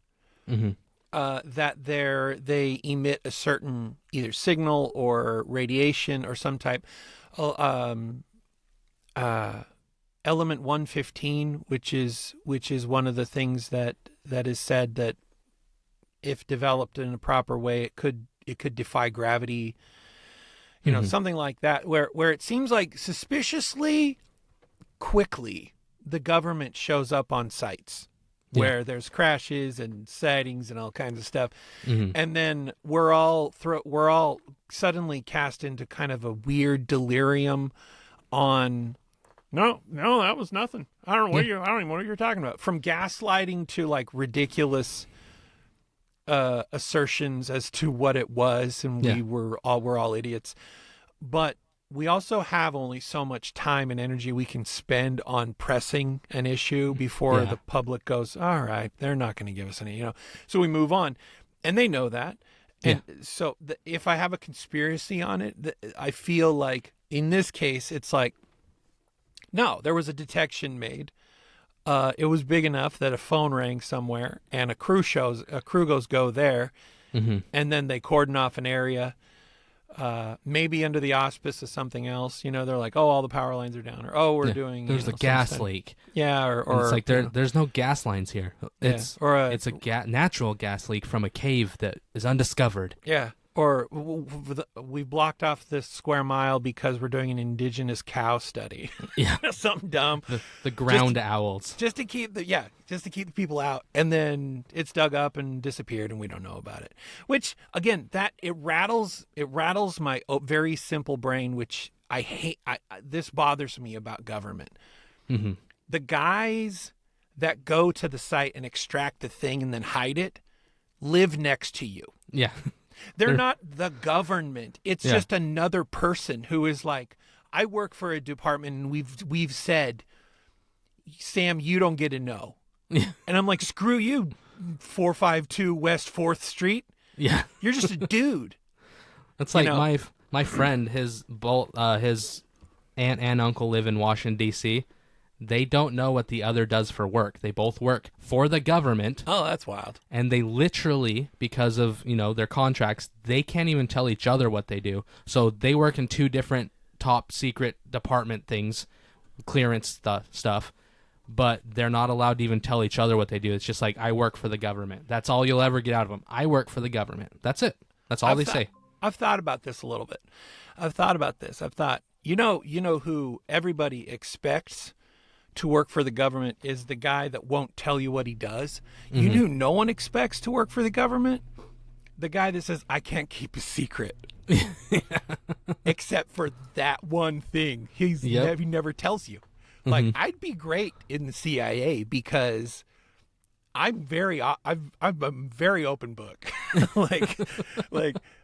that they emit a certain either signal or radiation or some type, element 115, which is one of the things that is said that if developed in a proper way, it could defy gravity. You know, something like that, where it seems like suspiciously quickly the government shows up on sites where there's crashes and sightings and all kinds of stuff, and then we're all suddenly cast into kind of a weird delirium on. No, that was nothing. I don't know I don't even know what you're talking about. From gaslighting to like ridiculous assertions as to what it was, and we're all idiots. But we also have only so much time and energy we can spend on pressing an issue before the public goes, all right, they're not going to give us any, so we move on, and they know that. And so if I have a conspiracy on it, I feel like in this case, it's like, no, there was a detection made. It was big enough that a phone rang somewhere, and a crew goes go there, and then they cordon off an area, maybe under the auspice of something else. They're like, oh, all the power lines are down, or oh, we're doing. There's a gas leak. Yeah, or it's like there's no gas lines here. It's it's a natural gas leak from a cave that is undiscovered. Yeah. Or we blocked off this square mile because we're doing an indigenous cow study. Yeah, something dumb. The ground owls. Just to keep the people out, and then it's dug up and disappeared, and we don't know about it. Which again, it rattles my very simple brain, which I hate. This bothers me about government. The guys that go to the site and extract the thing and then hide it live next to you. Yeah. They're not the government. It's just another person who is like, I work for a department, and we've said, Sam, you don't get a no. And I'm like, screw you, 452 West 4th Street. Yeah. You're just a dude. That's like my friend, his aunt and uncle live in Washington, D.C. They don't know what the other does for work. They both work for the government. Oh, that's wild. And they literally, because of, their contracts, they can't even tell each other what they do. So they work in two different top secret department things, clearance stuff, but they're not allowed to even tell each other what they do. It's just like, I work for the government. That's all you'll ever get out of them. I work for the government. That's it. That's all they say. I've thought about this a little bit. I've thought, you know who everybody expects to work for the government is the guy that won't tell you what he does. You know, no one expects to work for the government. The guy that says, I can't keep a secret. Except for that one thing. He never tells you. Like, I'd be great in the CIA because I'm a very open book.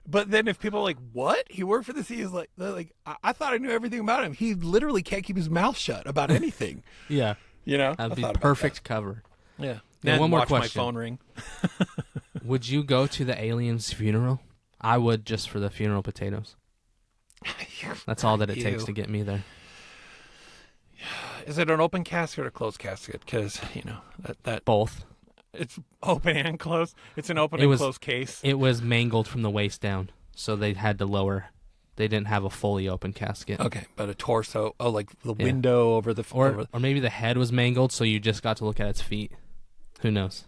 But then if people are like, what? He worked for the CIA? I thought I knew everything about him. He literally can't keep his mouth shut about anything. Yeah. That'd be perfect cover. Yeah. Now, and one more watch question. my phone ring. Would you go to the alien's funeral? I would, just for the funeral potatoes. That's all that it takes to get me there. Is it an open casket or closed casket? Because, that both. It's open and closed. It's an open and closed case. It was mangled from the waist down, so they had to lower. They didn't have a fully open casket. Okay, but a torso. Oh, like the window over the... Or maybe the head was mangled, so you just got to look at its feet. Who knows?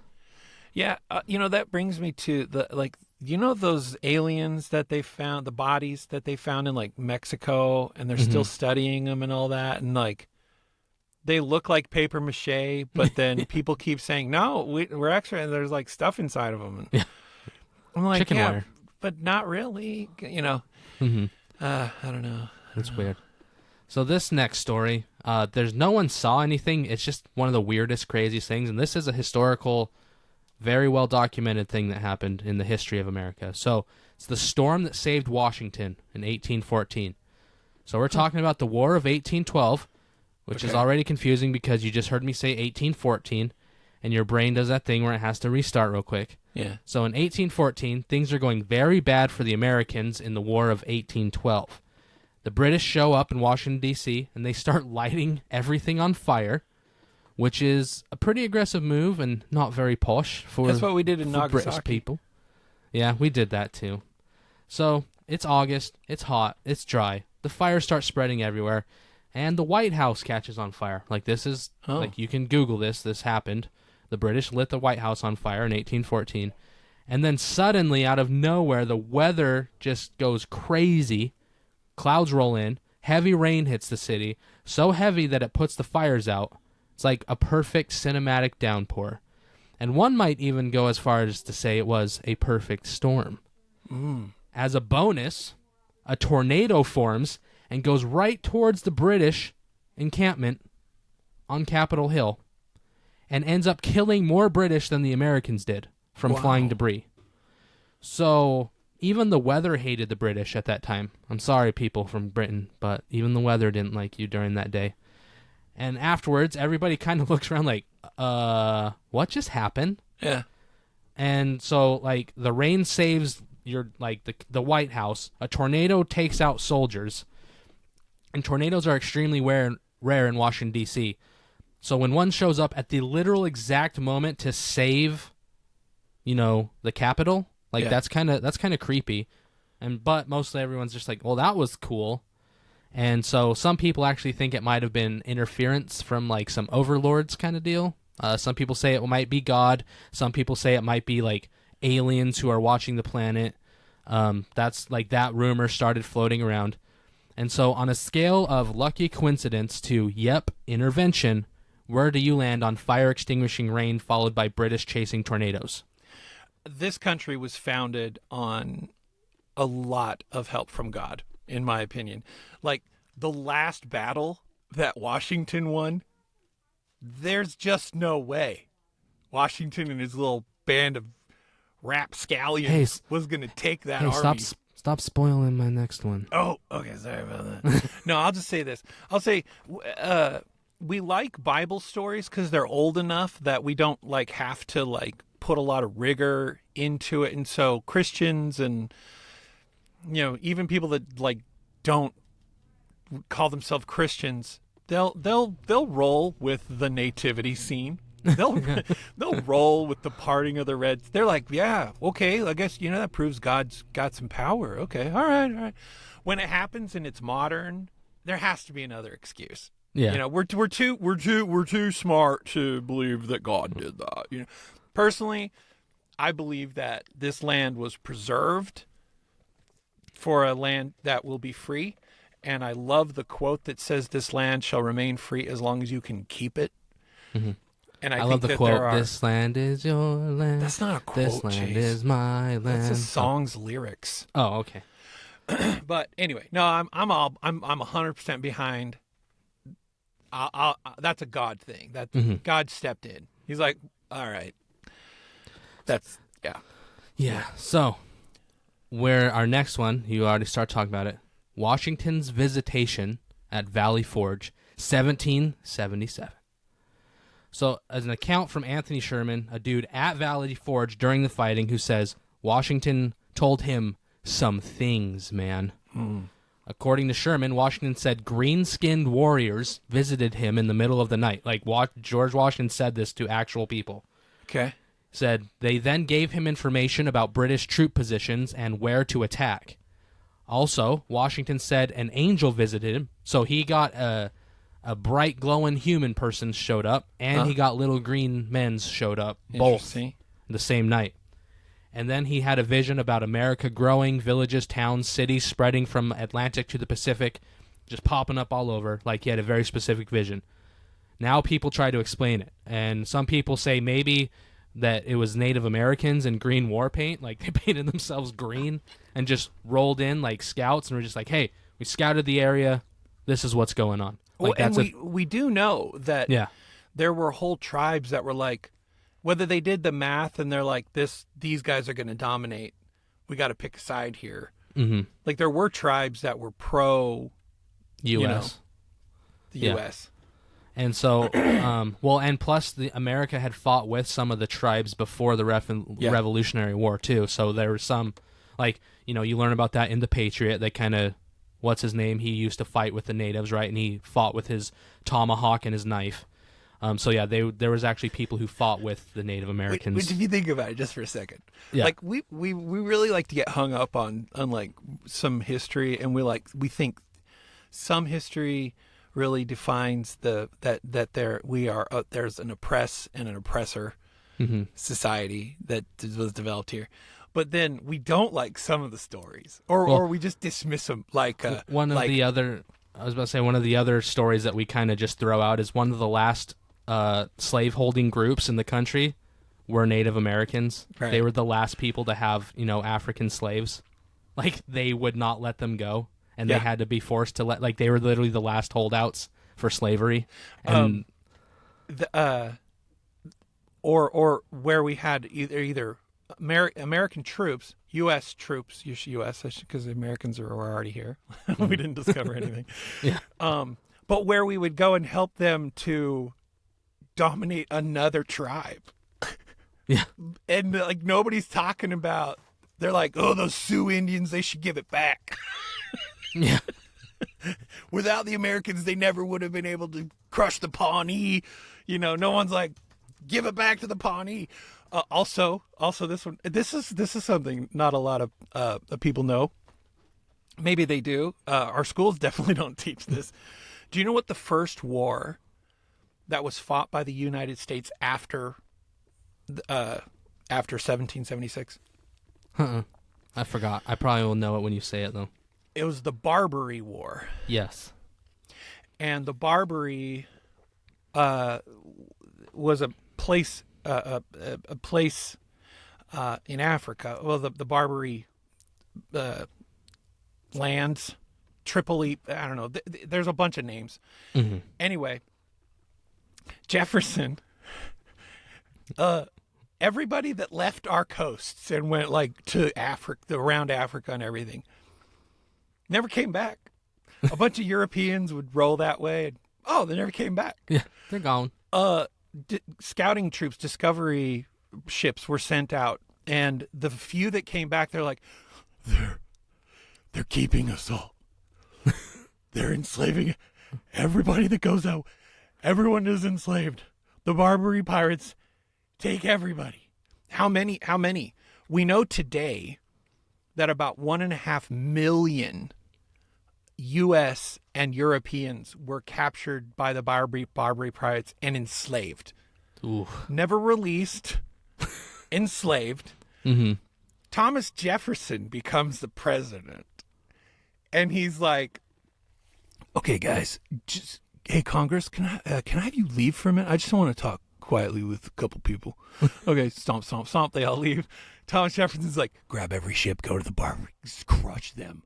Yeah, that brings me to those aliens that they found, the bodies that they found in, like, Mexico, and they're still studying them and all that, and, like, they look like paper mache, but then people keep saying, no, we're extra, and there's, like, stuff inside of them. And I'm like, chicken wire. But not really, I don't know. That's weird. So this next story, there's no one saw anything. It's just one of the weirdest, craziest things, and this is a historical, very well documented thing that happened in the history of America. So it's the storm that saved Washington in 1814. So we're talking about the War of 1812, which is already confusing because you just heard me say 1814, and your brain does that thing where it has to restart real quick. Yeah. So in 1814, things are going very bad for the Americans in the War of 1812. The British show up in Washington, D.C., and they start lighting everything on fire, which is a pretty aggressive move and not very posh for That's what we did in Nagasaki. British people. Yeah, we did that too. So it's August, it's hot, it's dry. The fire starts spreading everywhere, and the White House catches on fire. Like, this is, like, you can Google this. This happened. The British lit the White House on fire in 1814. And then suddenly, out of nowhere, the weather just goes crazy. Clouds roll in. Heavy rain hits the city. So heavy that it puts the fires out. It's like a perfect cinematic downpour. And one might even go as far as to say it was a perfect storm. As a bonus, a tornado forms and goes right towards the British encampment on Capitol Hill and ends up killing more British than the Americans did from flying debris. So even the weather hated the British at that time. I'm sorry, people from Britain, but even the weather didn't like you during that day. And afterwards, everybody kind of looks around like, what just happened? Yeah. And so, like, the rain saves the White House. A tornado takes out soldiers. And tornadoes are extremely rare in Washington, D.C. So when one shows up at the literal exact moment to save, the Capitol, that's kind of creepy. But mostly everyone's just like, well, that was cool. And so some people actually think it might have been interference from, like, some overlords kind of deal. Some people say it might be God. Some people say it might be, like, aliens who are watching the planet. That's, like, that rumor started floating around. And so on a scale of lucky coincidence to, yep, intervention, where do you land on fire extinguishing rain followed by British chasing tornadoes? This country was founded on a lot of help from God, in my opinion. Like, the last battle that Washington won, there's just no way Washington and his little band of rapscallions was going to take that army. Stop spoiling my next one. Oh, okay, sorry about that. No, I'll just say this. I'll say we like Bible stories because they're old enough that we don't, like, have to, like, put a lot of rigor into it. And so Christians and, even people that, like, don't call themselves Christians, they'll roll with the nativity scene. They'll roll with the parting of the Red. They're like, yeah, okay, I guess that proves God's got some power. Okay, all right. When it happens and it's modern, there has to be another excuse. Yeah, we're too smart to believe that God did that. Personally, I believe that this land was preserved for a land that will be free. And I love the quote that says, "This land shall remain free as long as you can keep it." Mm-hmm. And I love think the that quote, "This land is your land. That's not a quote, This land Chase. is my land." That's a song's lyrics. Oh, okay. But anyway, no, I'm 100% behind. That's a God thing. That God stepped in. He's like, all right. That's Yeah. So, where our next one, you already start talking about it. Washington's visitation at Valley Forge, 1777. So, as an account from Anthony Sherman, a dude at Valley Forge during the fighting, who says Washington told him some things, man. According to Sherman, Washington said green-skinned warriors visited him in the middle of the night. Like, George Washington said this to actual people. okay. Said they then gave him information about British troop positions and where to attack. Also, Washington said an angel visited him, so he got a bright glowing human person showed up, and he got little green men's showed up, both the same night. And then he had a vision about America growing, villages, towns, cities spreading from Atlantic to the Pacific, just popping up all over, like he had a very specific vision. Now people try to explain it, and some people say maybe that it was Native Americans in green war paint, like they painted themselves green and just rolled in like scouts and were just like, hey, we scouted the area, this is what's going on. Like, and we do know that there were whole tribes that were like, whether they did the math and they're like, these guys are going to dominate, we got to pick a side here. Mm-hmm. Like, there were tribes that were pro U.S. The U.S. And so, and plus America had fought with some of the tribes before the Revolutionary War too. So there was some, like, you learn about that in The Patriot. They kind of, what's his name? He used to fight with the natives, right? And he fought with his tomahawk and his knife. There was actually people who fought with the Native Americans. Which, if you think about it just for a second, like we really like to get hung up on like some history, and we think some history really defines that there's an oppress and an oppressor society that was developed here. But then we don't like some of the stories, or we just dismiss them. Like one of the other stories that we kind of just throw out is one of the last slave-holding groups in the country were Native Americans. Right. They were the last people to have, African slaves. Like, they would not let them go, and they had to be forced to like, they were literally the last holdouts for slavery. And or where we had either American troops, U.S. troops, U.S. because the Americans are already here. We didn't discover anything. Yeah. But where we would go and help them to dominate another tribe. Yeah. And like nobody's talking about, they're like, oh, those Sioux Indians, they should give it back. Yeah. Without the Americans, they never would have been able to crush the Pawnee. No one's like, give it back to the Pawnee. Also, this is something not a lot of people know. Maybe they do. Our schools definitely don't teach this. Do you know what the first war that was fought by the United States after 1776? I forgot. I probably will know it when you say it, though. It was the Barbary War. Yes. And the Barbary was a place in Africa. Well, the Barbary lands, Tripoli, I don't know. There's a bunch of names. Mm-hmm. Anyway, Jefferson, everybody that left our coasts and went like to Africa, around Africa and everything, never came back. A bunch of Europeans would roll that way. And, they never came back. Yeah, they're gone. Scouting troops, discovery ships were sent out, and the few that came back, they're like, they're keeping us all. They're enslaving everybody that goes out. Everyone is enslaved. The Barbary pirates take everybody. How many? We know today that about 1.5 million U.S. and Europeans were captured by the Barbary pirates and enslaved. Ooh. Never released, enslaved. Mm-hmm. Thomas Jefferson becomes the president. And he's like, okay, guys, hey, Congress, can I have you leave for a minute? I just want to talk quietly with a couple people. Okay, stomp, stomp, stomp. They all leave. Thomas Jefferson's like, grab every ship, go to the Barbary, crush them.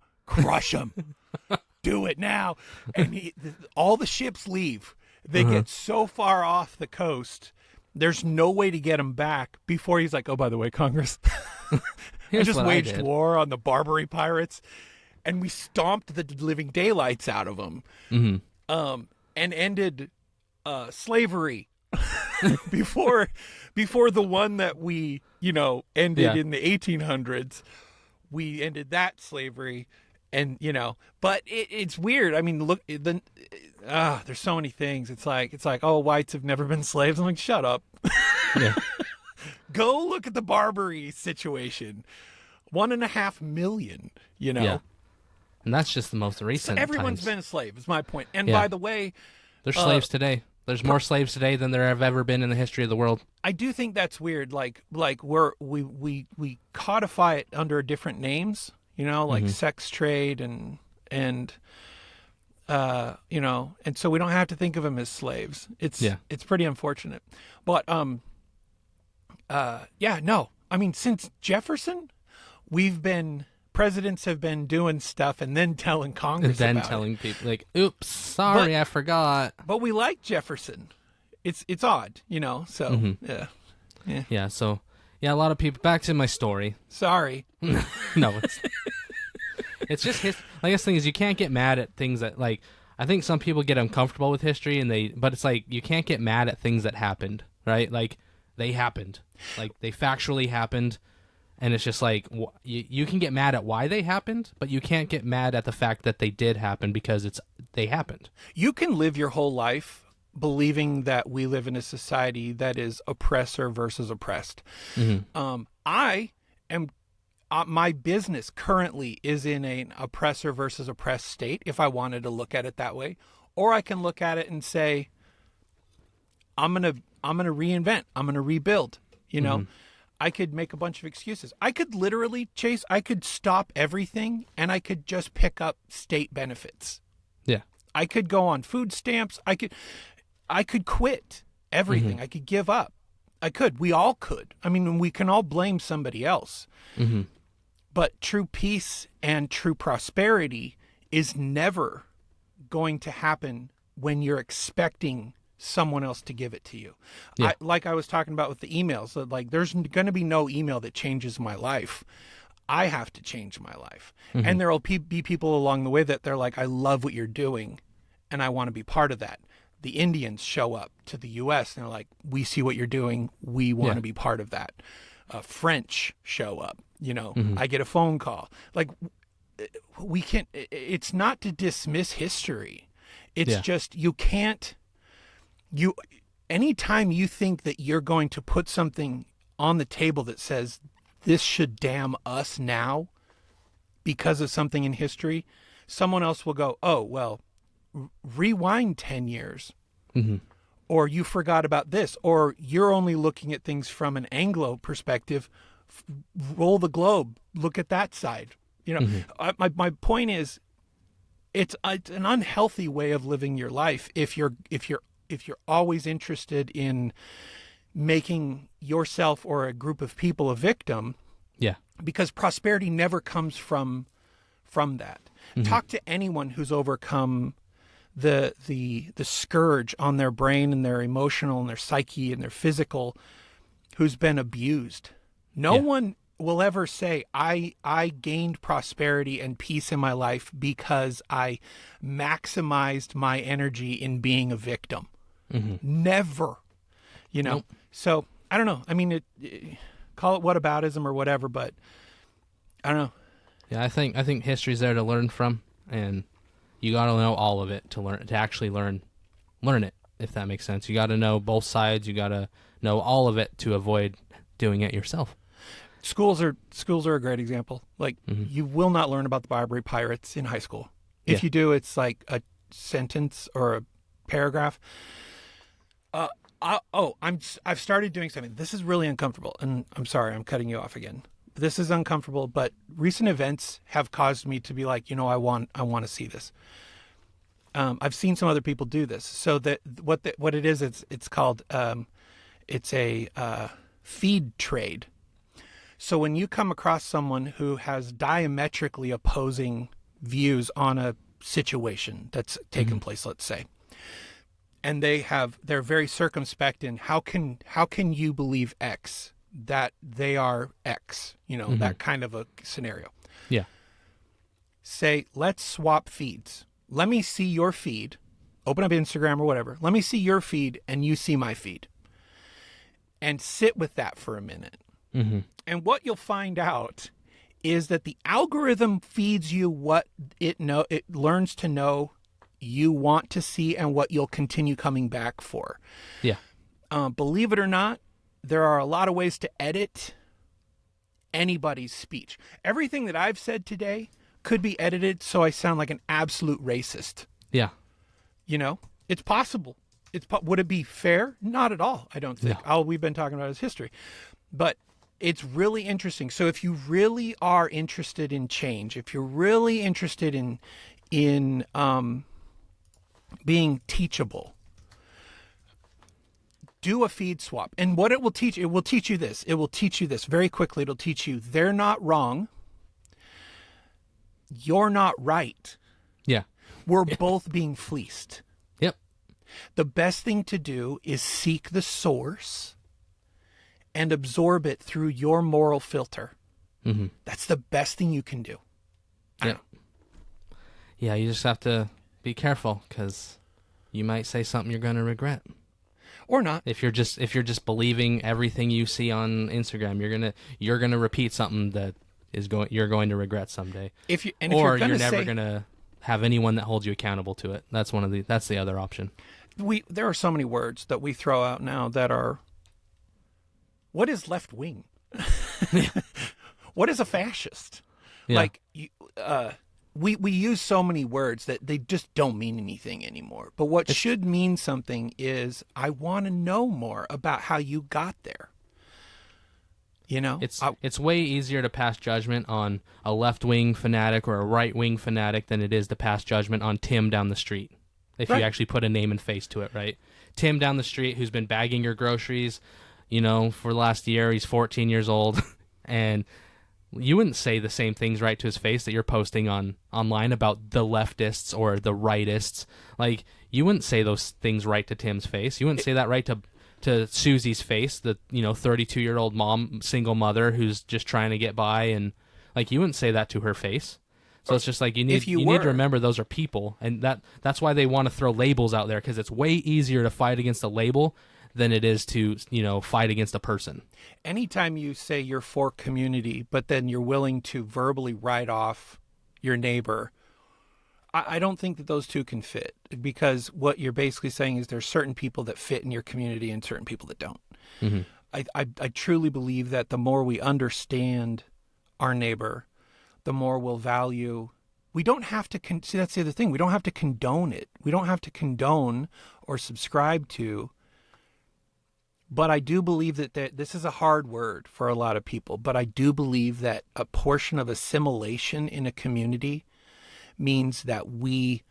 Do it now. And all the ships leave. They get so far off the coast, there's no way to get them back before he's like, oh, by the way, Congress, I just waged war on the Barbary pirates, and we stomped the living daylights out of them, and ended slavery before the one that we ended in the 1800s. We ended that slavery. And but it's weird. I mean, look, there's so many things. It's like, oh, whites have never been slaves. I'm like, shut up. Yeah. Go look at the Barbary situation. 1.5 million. Yeah. And that's just the most recent. So everyone's been a slave. Is my point. And by the way, there's slaves today. There's more slaves today than there have ever been in the history of the world. I do think that's weird. Like we codify it under different names. Like sex trade and so we don't have to think of them as slaves. It's pretty unfortunate. But no. I mean, since Jefferson, presidents have been doing stuff and then telling Congress and then about telling it. people like, oops, sorry, I forgot. But we like Jefferson. It's odd, so yeah. Yeah, so a lot of people, back to my story. Sorry. No, it's just I guess the thing is, you can't get mad at things that, like, I think some people get uncomfortable with history but it's like, you can't get mad at things that happened, right? Like, they happened. Like, they factually happened, and it's just like, you can get mad at why they happened, but you can't get mad at the fact that they did happen because they happened. You can live your whole life believing that we live in a society that is oppressor versus oppressed. Mm-hmm. I am my business currently is in an oppressor versus oppressed state, if I wanted to look at it that way, Or I can look at it and say, I'm gonna reinvent. I'm gonna rebuild. You know, I could make a bunch of excuses. I could literally, Chase, I could stop everything and I could just pick up state benefits. Yeah. I could go on food stamps. I could quit everything. I could give up. I could. We all could. I mean, we can all blame somebody else. But true peace and true prosperity is never going to happen when you're expecting someone else to give it to you. Yeah. Like I was talking about with the emails, that like there's going to be no email that changes my life. I have to change my life. And there will be people along the way that they're like, I love what you're doing and I want to be part of that. The Indians show up to the U.S. and they're like, we see what you're doing. We want to be part of that. French show up, you know, I get a phone call. Like we can't, it's not to dismiss history. It's just, anytime you think that you're going to put something on the table that says this should damn us now because of something in history, someone else will go, oh, well, rewind 10 years. Or you forgot about this, or you're only looking at things from an Anglo perspective. Roll the globe, look at that side. You know, my point is, it's an unhealthy way of living your life if you're always interested in making yourself or a group of people a victim. Yeah. Because prosperity never comes from that. Talk to anyone who's overcome the scourge on their brain and their emotional and their psyche and their physical, who's been abused. No one will ever say, I gained prosperity and peace in my life because I maximized my energy in being a victim. Never, you know? Nope. So I don't know. I mean, call it whataboutism or whatever, but I don't know. Yeah, I think history's there to learn from, and you got to know all of it to actually learn it, if that makes sense. You got to know both sides. You got to know all of it to avoid doing it yourself. Schools are a great example. Like you will not learn about the Barbary Pirates in high school. If you do, it's like a sentence or a paragraph. I've started doing something. This is really uncomfortable, and I'm sorry, I'm cutting you off again. This is uncomfortable, but recent events have caused me to be like, you know, I want to see this. I've seen some other people do this. So that what it is, it's called it's a feed trade. So when you come across someone who has diametrically opposing views on a situation that's taken place, let's say, and they're very circumspect in how can you believe X, that they are X, you know, that kind of a scenario. Yeah. Say, let's swap feeds. Let me see your feed. Open up Instagram or whatever. Let me see your feed and you see my feed. And sit with that for a minute. And what you'll find out is that the algorithm feeds you what it learns to know you want to see and what you'll continue coming back for. Yeah. Believe it or not, there are a lot of ways to edit anybody's speech. Everything that I've said today could be edited so I sound like an absolute racist. Yeah. You know, it's possible. Would it be fair? Not at all, I don't think. No. All we've been talking about is history. But it's really interesting. So if you really are interested in change, if you're really interested in being teachable, do a feed swap. And what it will teach you this. It will teach you this very quickly. It'll teach you they're not wrong. You're not right. Yeah. We're both being fleeced. Yep. The best thing to do is seek the source and absorb it through your moral filter. That's the best thing you can do. Yeah, you just have to be careful because you might say something you're going to regret. Or not. If you're just believing everything you see on Instagram, you're gonna repeat something that you're going to regret someday. You're never gonna have anyone that holds you accountable to it. That's the other option. There are so many words that we throw out now that are, what is left wing? What is a fascist? Yeah. Like we use so many words that they just don't mean anything anymore. But what should mean something is, I want to know more about how you got there. You know, it's way easier to pass judgment on a left-wing fanatic or a right-wing fanatic than it is to pass judgment on Tim down the street. If you actually put a name and face to it, right? Tim down the street who's been bagging your groceries, you know, for the last year. He's 14 years old, and you wouldn't say the same things right to his face that you're posting online about the leftists or the rightists. Like, you wouldn't say those things right to Tim's face. You wouldn't say that right to Susie's face, the 32-year-old mom, single mother who's just trying to get by, and like, you wouldn't say that to her face. So it's just like, you need to remember those are people, and that's why they want to throw labels out there, because it's way easier to fight against a label than it is to fight against a person. Anytime you say you're for community, but then you're willing to verbally write off your neighbor, I don't think that those two can fit, because what you're basically saying is there's certain people that fit in your community and certain people that don't. Mm-hmm. I truly believe that the more we understand our neighbor, the more we'll value. We don't have to see, that's the other thing. We don't have to condone it. We don't have to condone or subscribe to. But I do believe that this is a hard word for a lot of people, but I do believe that a portion of assimilation in a community means that we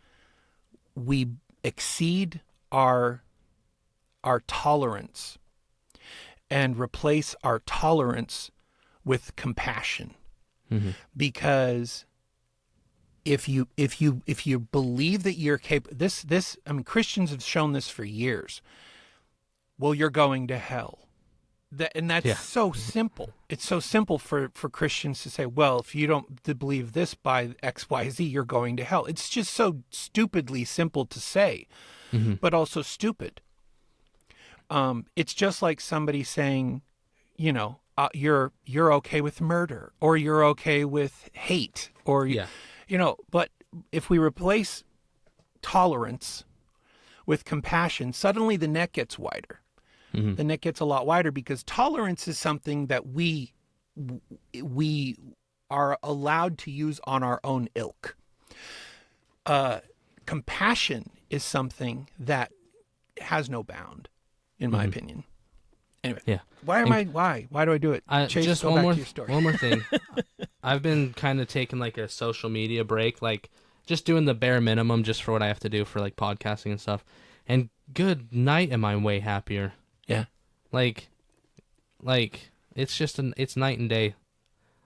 exceed our tolerance and replace our tolerance with compassion. Mm-hmm. Because if you believe that you're capable, I mean, Christians have shown this for years. Well, you're going to hell. That's so simple. It's so simple for Christians to say, well, if you don't believe this by X, Y, Z, you're going to hell. It's just so stupidly simple to say, but also stupid. It's just like somebody saying, you're okay with murder, or you're okay with hate, or, but if we replace tolerance with compassion, suddenly the net gets wider. Mm-hmm. The net gets a lot wider, because tolerance is something that we are allowed to use on our own ilk. Compassion is something that has no bound, in my opinion. Anyway, why do I do it? Chase, just go one back to your story. One more thing. I've been kind of taking like a social media break, like just doing the bare minimum just for what I have to do for like podcasting and stuff. And good night, am I way happier. Yeah. Like it's just it's night and day.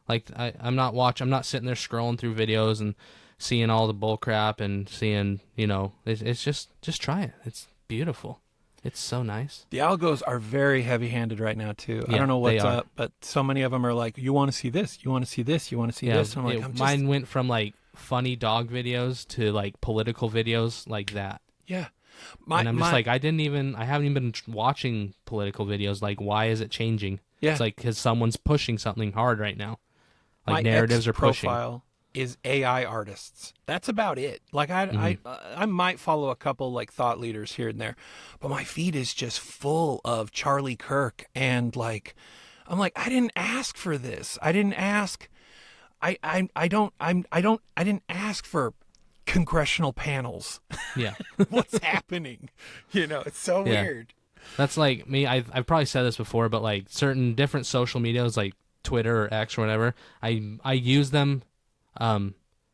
Like I'm not sitting there scrolling through videos and seeing all the bull crap and seeing, it's just try it. It's beautiful. It's so nice. The algos are very heavy-handed right now too. Yeah, I don't know what's up, but so many of them are like, you want to see this, you want to see this, you want to see this. And I'm like, mine went from like funny dog videos to like political videos like that. Yeah. And I'm just like, I haven't even been watching political videos. Like, why is it changing? Yeah. It's like, because someone's pushing something hard right now. Like, narratives are pushing. My profile is AI artists. That's about it. Like, I might follow a couple like thought leaders here and there, but my feed is just full of Charlie Kirk, and like, I'm like, I didn't ask for this. I didn't ask. I didn't ask for congressional panels. Yeah. What's happening? It's so weird. That's like me. I've probably said this before, but like certain different social medias like Twitter or X or whatever, I use them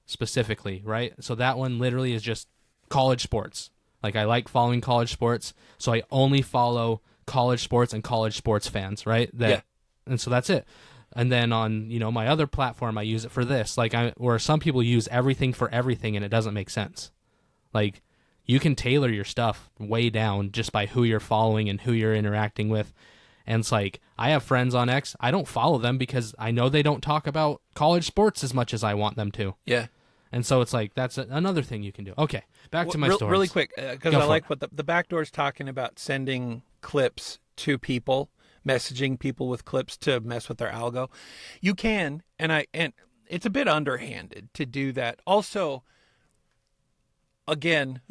specifically, right? So that one literally is just college sports. Like, I like following college sports, so I only follow college sports and college sports fans, right? And so that's it. And then on, my other platform, I use it for this. Like, where some people use everything for everything, and it doesn't make sense. Like, you can tailor your stuff way down just by who you're following and who you're interacting with. And it's like, I have friends on X. I don't follow them because I know they don't talk about college sports as much as I want them to. Yeah. And so it's like, that's another thing you can do. Okay, back to my stories. Really quick, because I like what the back door's talking about, sending clips to people, messaging people with clips to mess with their algo. You can, and it's a bit underhanded to do that. Also, again,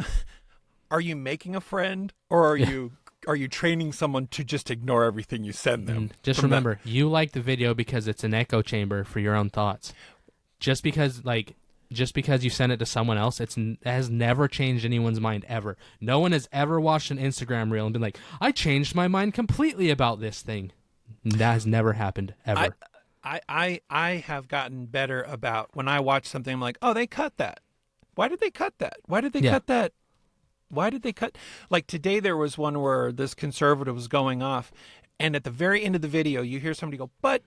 are you making a friend, or are you training someone to just ignore everything you send them? Just remember, you like the video because it's an echo chamber for your own thoughts. Just because, like, just because you send it to someone else, it has never changed anyone's mind ever. No one has ever watched an Instagram reel and been like, I changed my mind completely about this thing. That has never happened ever. I have gotten better about when I watch something, I'm like, oh, they cut that. Why did they cut that? Why did they cut that? Why did they cut? Like today there was one where this conservative was going off, and at the very end of the video, you hear somebody go, but,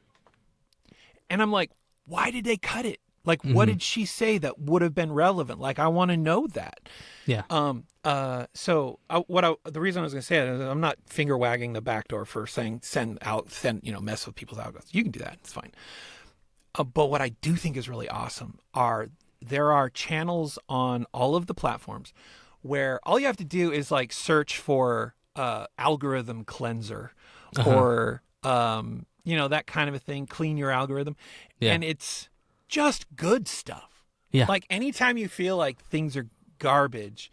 and I'm like, why did they cut it? Like, what did she say that would have been relevant? Like, I want to know that. Yeah. The reason I was going to say it is I'm not finger wagging the back door for saying mess with people's algorithms. You can do that. It's fine. But what I do think is really awesome there are channels on all of the platforms where all you have to do is like search for algorithm cleanser or, that kind of a thing, clean your algorithm. Yeah. And it's just good stuff. Yeah. Like anytime you feel like things are garbage,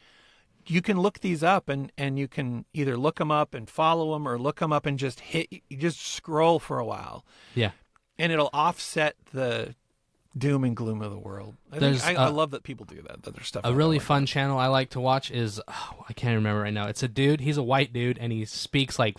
you can look these up and you can either look them up and follow them or look them up and just scroll for a while. Yeah. And it'll offset the doom and gloom of the world. I love that people do that. There's stuff. A really fun channel I like to watch is, I can't remember right now. It's a dude. He's a white dude and he speaks like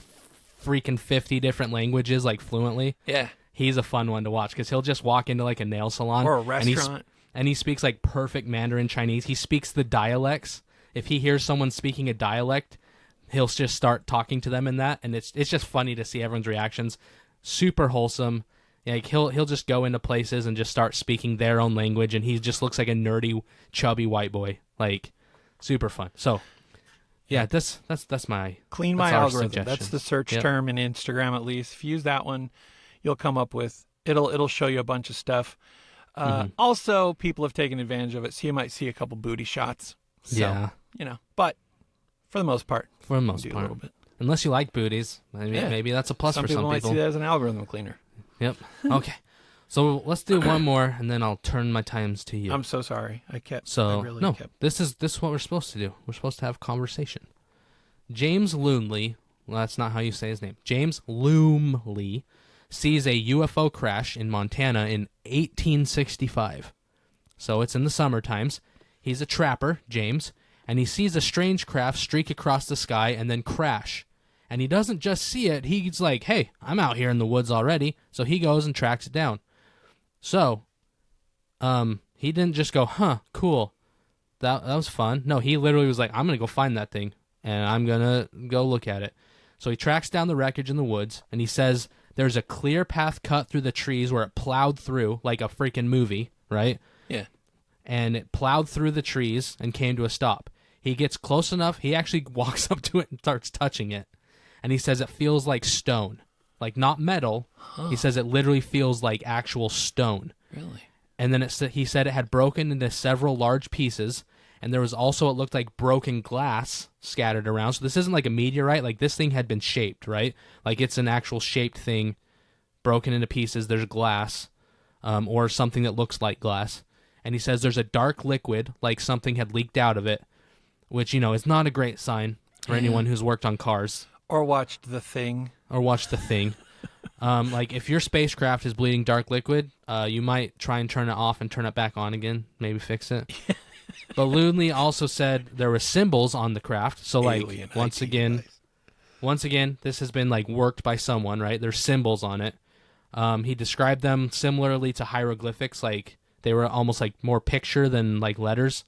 freaking 50 different languages like fluently. Yeah. He's a fun one to watch because he'll just walk into like a nail salon or a restaurant and he speaks like perfect Mandarin Chinese. He speaks the dialects. If he hears someone speaking a dialect, he'll just start talking to them in that, and it's just funny to see everyone's reactions. Super wholesome. Like he'll just go into places and just start speaking their own language, and he just looks like a nerdy, chubby white boy. Like super fun. So yeah, that's my clean my algorithm. Suggestion. That's the search term in Instagram at least. If you use that one, you'll come up with it'll show you a bunch of stuff. Also, people have taken advantage of it, so you might see a couple booty shots. So, but for the most part, a little bit. Unless you like booties, maybe that's a plus for some people. Some people might see that as an algorithm cleaner. Yep. Okay. So let's do one more, and then I'll turn my times to you. I'm so sorry. This is what we're supposed to do. We're supposed to have conversation. James Loonley, well, that's not how you say his name. James Loomley sees a UFO crash in Montana in 1865. So it's in the summer times. He's a trapper, James, and he sees a strange craft streak across the sky and then crash. And he doesn't just see it, he's like, hey, I'm out here in the woods already. So he goes and tracks it down. So, he didn't just go, cool, that was fun. No, he literally was like, I'm going to go find that thing, and I'm going to go look at it. So he tracks down the wreckage in the woods, and he says there's a clear path cut through the trees where it plowed through, like a freaking movie, right? Yeah. And it plowed through the trees and came to a stop. He gets close enough, he actually walks up to it and starts touching it. And he says it feels like stone. Like, not metal. He says it literally feels like actual stone. Really? And then he said it had broken into several large pieces, and there was also, it looked like broken glass scattered around. So this isn't like a meteorite. Like, this thing had been shaped, right? Like, it's an actual shaped thing, broken into pieces. There's glass, or something that looks like glass. And he says there's a dark liquid, like something had leaked out of it, which, is not a great sign for anyone who's worked on cars. Or watched The Thing. Like, if your spacecraft is bleeding dark liquid, you might try and turn it off and turn it back on again, maybe fix it. But Loonley also said there were symbols on the craft. So, like, once again, this has been, like, worked by someone, right? There's symbols on it. He described them similarly to hieroglyphics, like they were almost like more picture than like letters.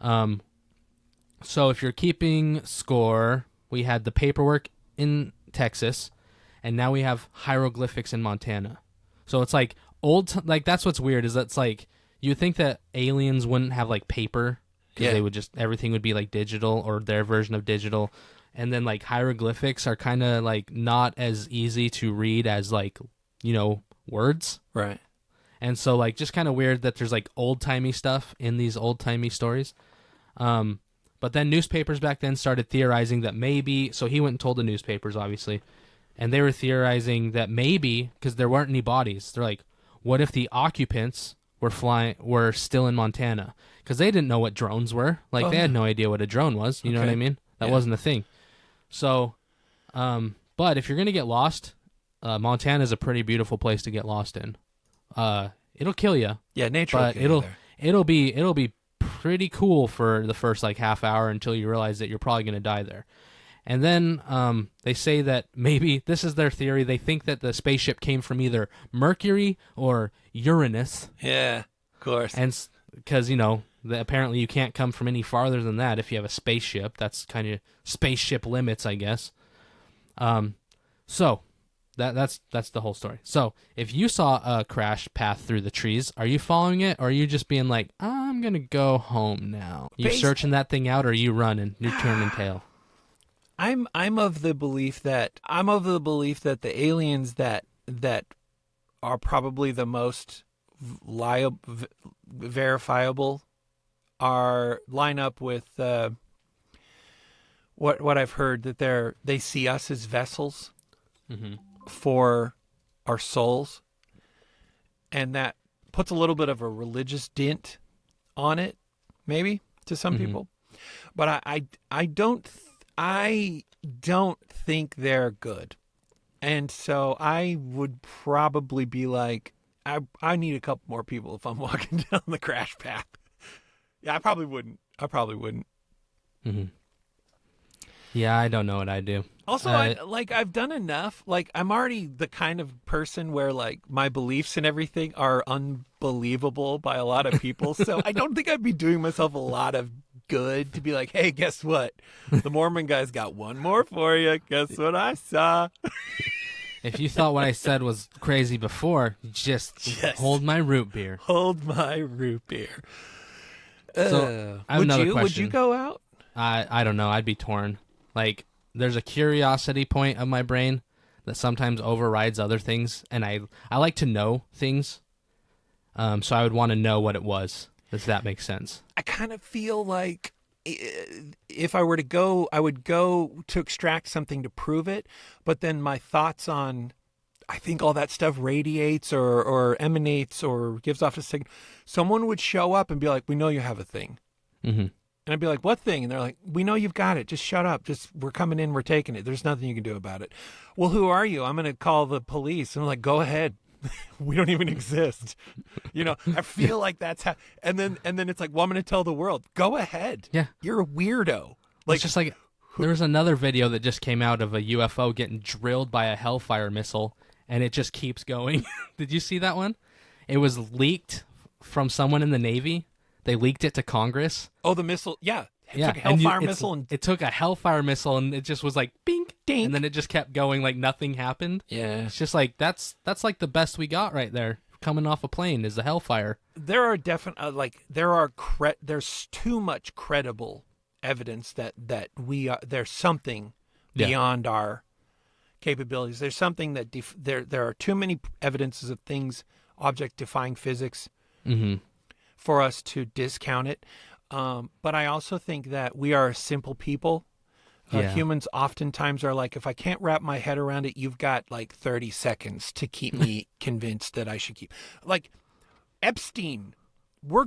So if you're keeping score, we had the paperwork in Texas, and now we have hieroglyphics in Montana. So it's like like that's what's weird is that's like you think that aliens wouldn't have like paper because they would just everything would be like digital or their version of digital, and then like hieroglyphics are kind of like not as easy to read as like words, right? And so like just kind of weird that there's like old timey stuff in these old timey stories. But then newspapers back then started theorizing that maybe, so he went and told the newspapers, obviously, and they were theorizing that maybe, because there weren't any bodies, they're like, what if the occupants were still in Montana? Because they didn't know what drones were. Like, they had no idea what a drone was. You know what I mean? That wasn't a thing. So, but if you're going to get lost, Montana is a pretty beautiful place to get lost in. It'll kill you. Yeah, nature but will kill you there. it'll be pretty cool for the first like half hour until you realize that you're probably going to die there. And then they say that maybe, this is their theory, they think that the spaceship came from either Mercury or Uranus. Yeah, of course. And because, apparently you can't come from any farther than that if you have a spaceship. That's kind of spaceship limits, I guess. So that's the whole story. So if you saw a crash path through the trees, are you following it, or are you just being like, I'm going to go home now? You searching that thing out, or are you running, you turning tail? I'm of the belief that the aliens that are probably the most verifiable line up with what I've heard, that they see us as vessels for our souls, and that puts a little bit of a religious dent on it, maybe to some people. But I don't think they're good. And so I would probably be like, I need a couple more people if I'm walking down the crash path. Yeah, I probably wouldn't. Mm-hmm. Yeah, I don't know what I'd do. Also, I've done enough. Like, I'm already the kind of person where, like, my beliefs and everything are unbelievable by a lot of people. So I don't think I'd be doing myself a lot of good to be like, hey, guess what? The Mormon guy's got one more for you. Guess what I saw? If you thought what I said was crazy before, just hold my root beer. Hold my root beer. So I have another question. Would you go out? I don't know. I'd be torn. Like, there's a curiosity point of my brain that sometimes overrides other things, and I like to know things. So I would want to know what it was. Does that make sense? I kind of feel like if I were to go, I would go to extract something to prove it, but then my thoughts on, I think all that stuff radiates or emanates or gives off a signal. Someone would show up and be like, we know you have a thing. Mm-hmm. And I'd be like, what thing? And they're like, we know you've got it. Just shut up. We're coming in. We're taking it. There's nothing you can do about it. Well, who are you? I'm going to call the police. And I'm like, go ahead. We don't even exist. I feel like that's how, and then it's like, well, I'm going to tell the world, go ahead. Yeah. You're a weirdo. Like, it's just like, there was another video that just came out of a UFO getting drilled by a Hellfire missile, and it just keeps going. Did you see that one? It was leaked from someone in the Navy. They leaked it to Congress. Oh, the missile. Yeah. It took a Hellfire missile and it just was like, bink, ding. And then it just kept going like nothing happened. Yeah. It's just like, that's like the best we got right there. Coming off a plane is the Hellfire. There are definitely, there's too much credible evidence that there's something beyond our capabilities. There's something that there are too many evidences of things, object defying physics, for us to discount it. But I also think that we are simple people. Humans oftentimes are like, if I can't wrap my head around it, you've got like 30 seconds to keep me convinced that I should keep. Like Epstein, we're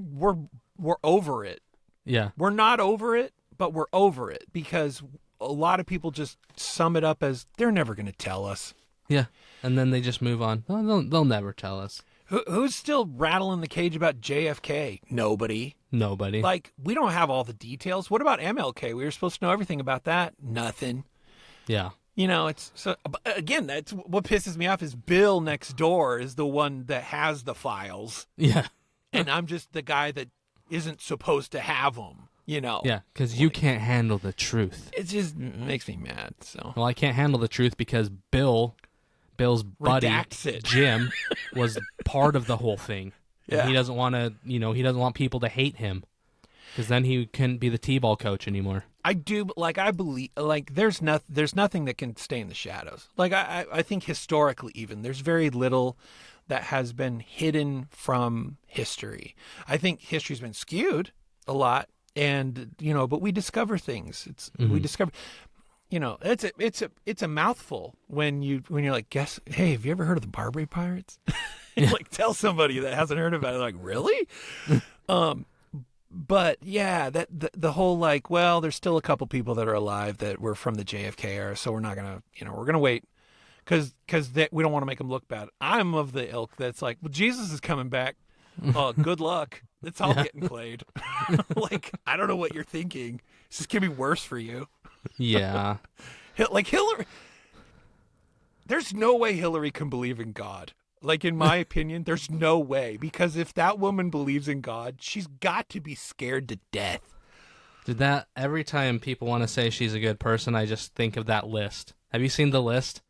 over it. Yeah. We're not over it, but we're over it because a lot of people just sum it up as they're never going to tell us. Yeah. And then they just move on. Oh, they'll never tell us. Who's still rattling the cage about JFK? Nobody. Like, we don't have all the details. What about MLK? We were supposed to know everything about that. Nothing. Yeah. It's so, again, that's what pisses me off is Bill next door is the one that has the files. Yeah. And I'm just the guy that isn't supposed to have them, Yeah, because you can't handle the truth. It just makes me mad, so. Well, I can't handle the truth because Bill's buddy, Jim, was part of the whole thing. Yeah. And he doesn't want to, he doesn't want people to hate him because then he couldn't be the T-ball coach anymore. I do, I believe, there's nothing that can stay in the shadows. Like, I think historically even, there's very little that has been hidden from history. I think history's been skewed a lot, and, but we discover things. We discover... it's a mouthful when you're like, hey, have you ever heard of the Barbary Pirates? Like, tell somebody that hasn't heard about it, like, really? But yeah, that the whole like, well, there's still a couple people that are alive that were from the JFK era, so we're not gonna, we're gonna wait because we don't want to make them look bad. I'm of the ilk that's like, well, Jesus is coming back. Oh, good luck. It's all getting played. Like, I don't know what you're thinking. It's just going to be worse for you. Yeah. Like, Hillary, there's no way Hillary can believe in God. Like, in my opinion, there's no way. Because if that woman believes in God, she's got to be scared to death. Did that every time people want to say she's a good person, I just think of that list. Have you seen the list?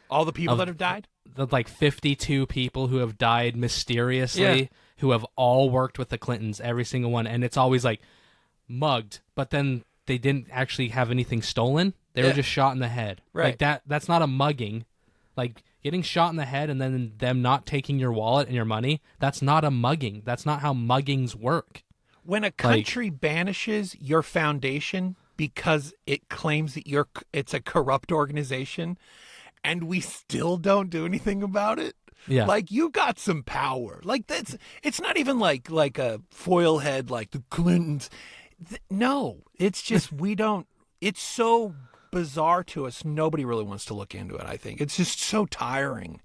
All the people that have died? The like 52 people who have died mysteriously, who have all worked with the Clintons, every single one, and it's always like mugged, but then they didn't actually have anything stolen. They were just shot in the head. Right. Like that's not a mugging. Like getting shot in the head and then them not taking your wallet and your money, that's not a mugging. That's not how muggings work. When a country banishes your foundation because it claims that it's a corrupt organization, and we still don't do anything about it, like, you got some power. Like, it's not even like a foil head like the Clintons. No, it's just we don't. It's so bizarre to us. Nobody really wants to look into it. I think it's just so tiring.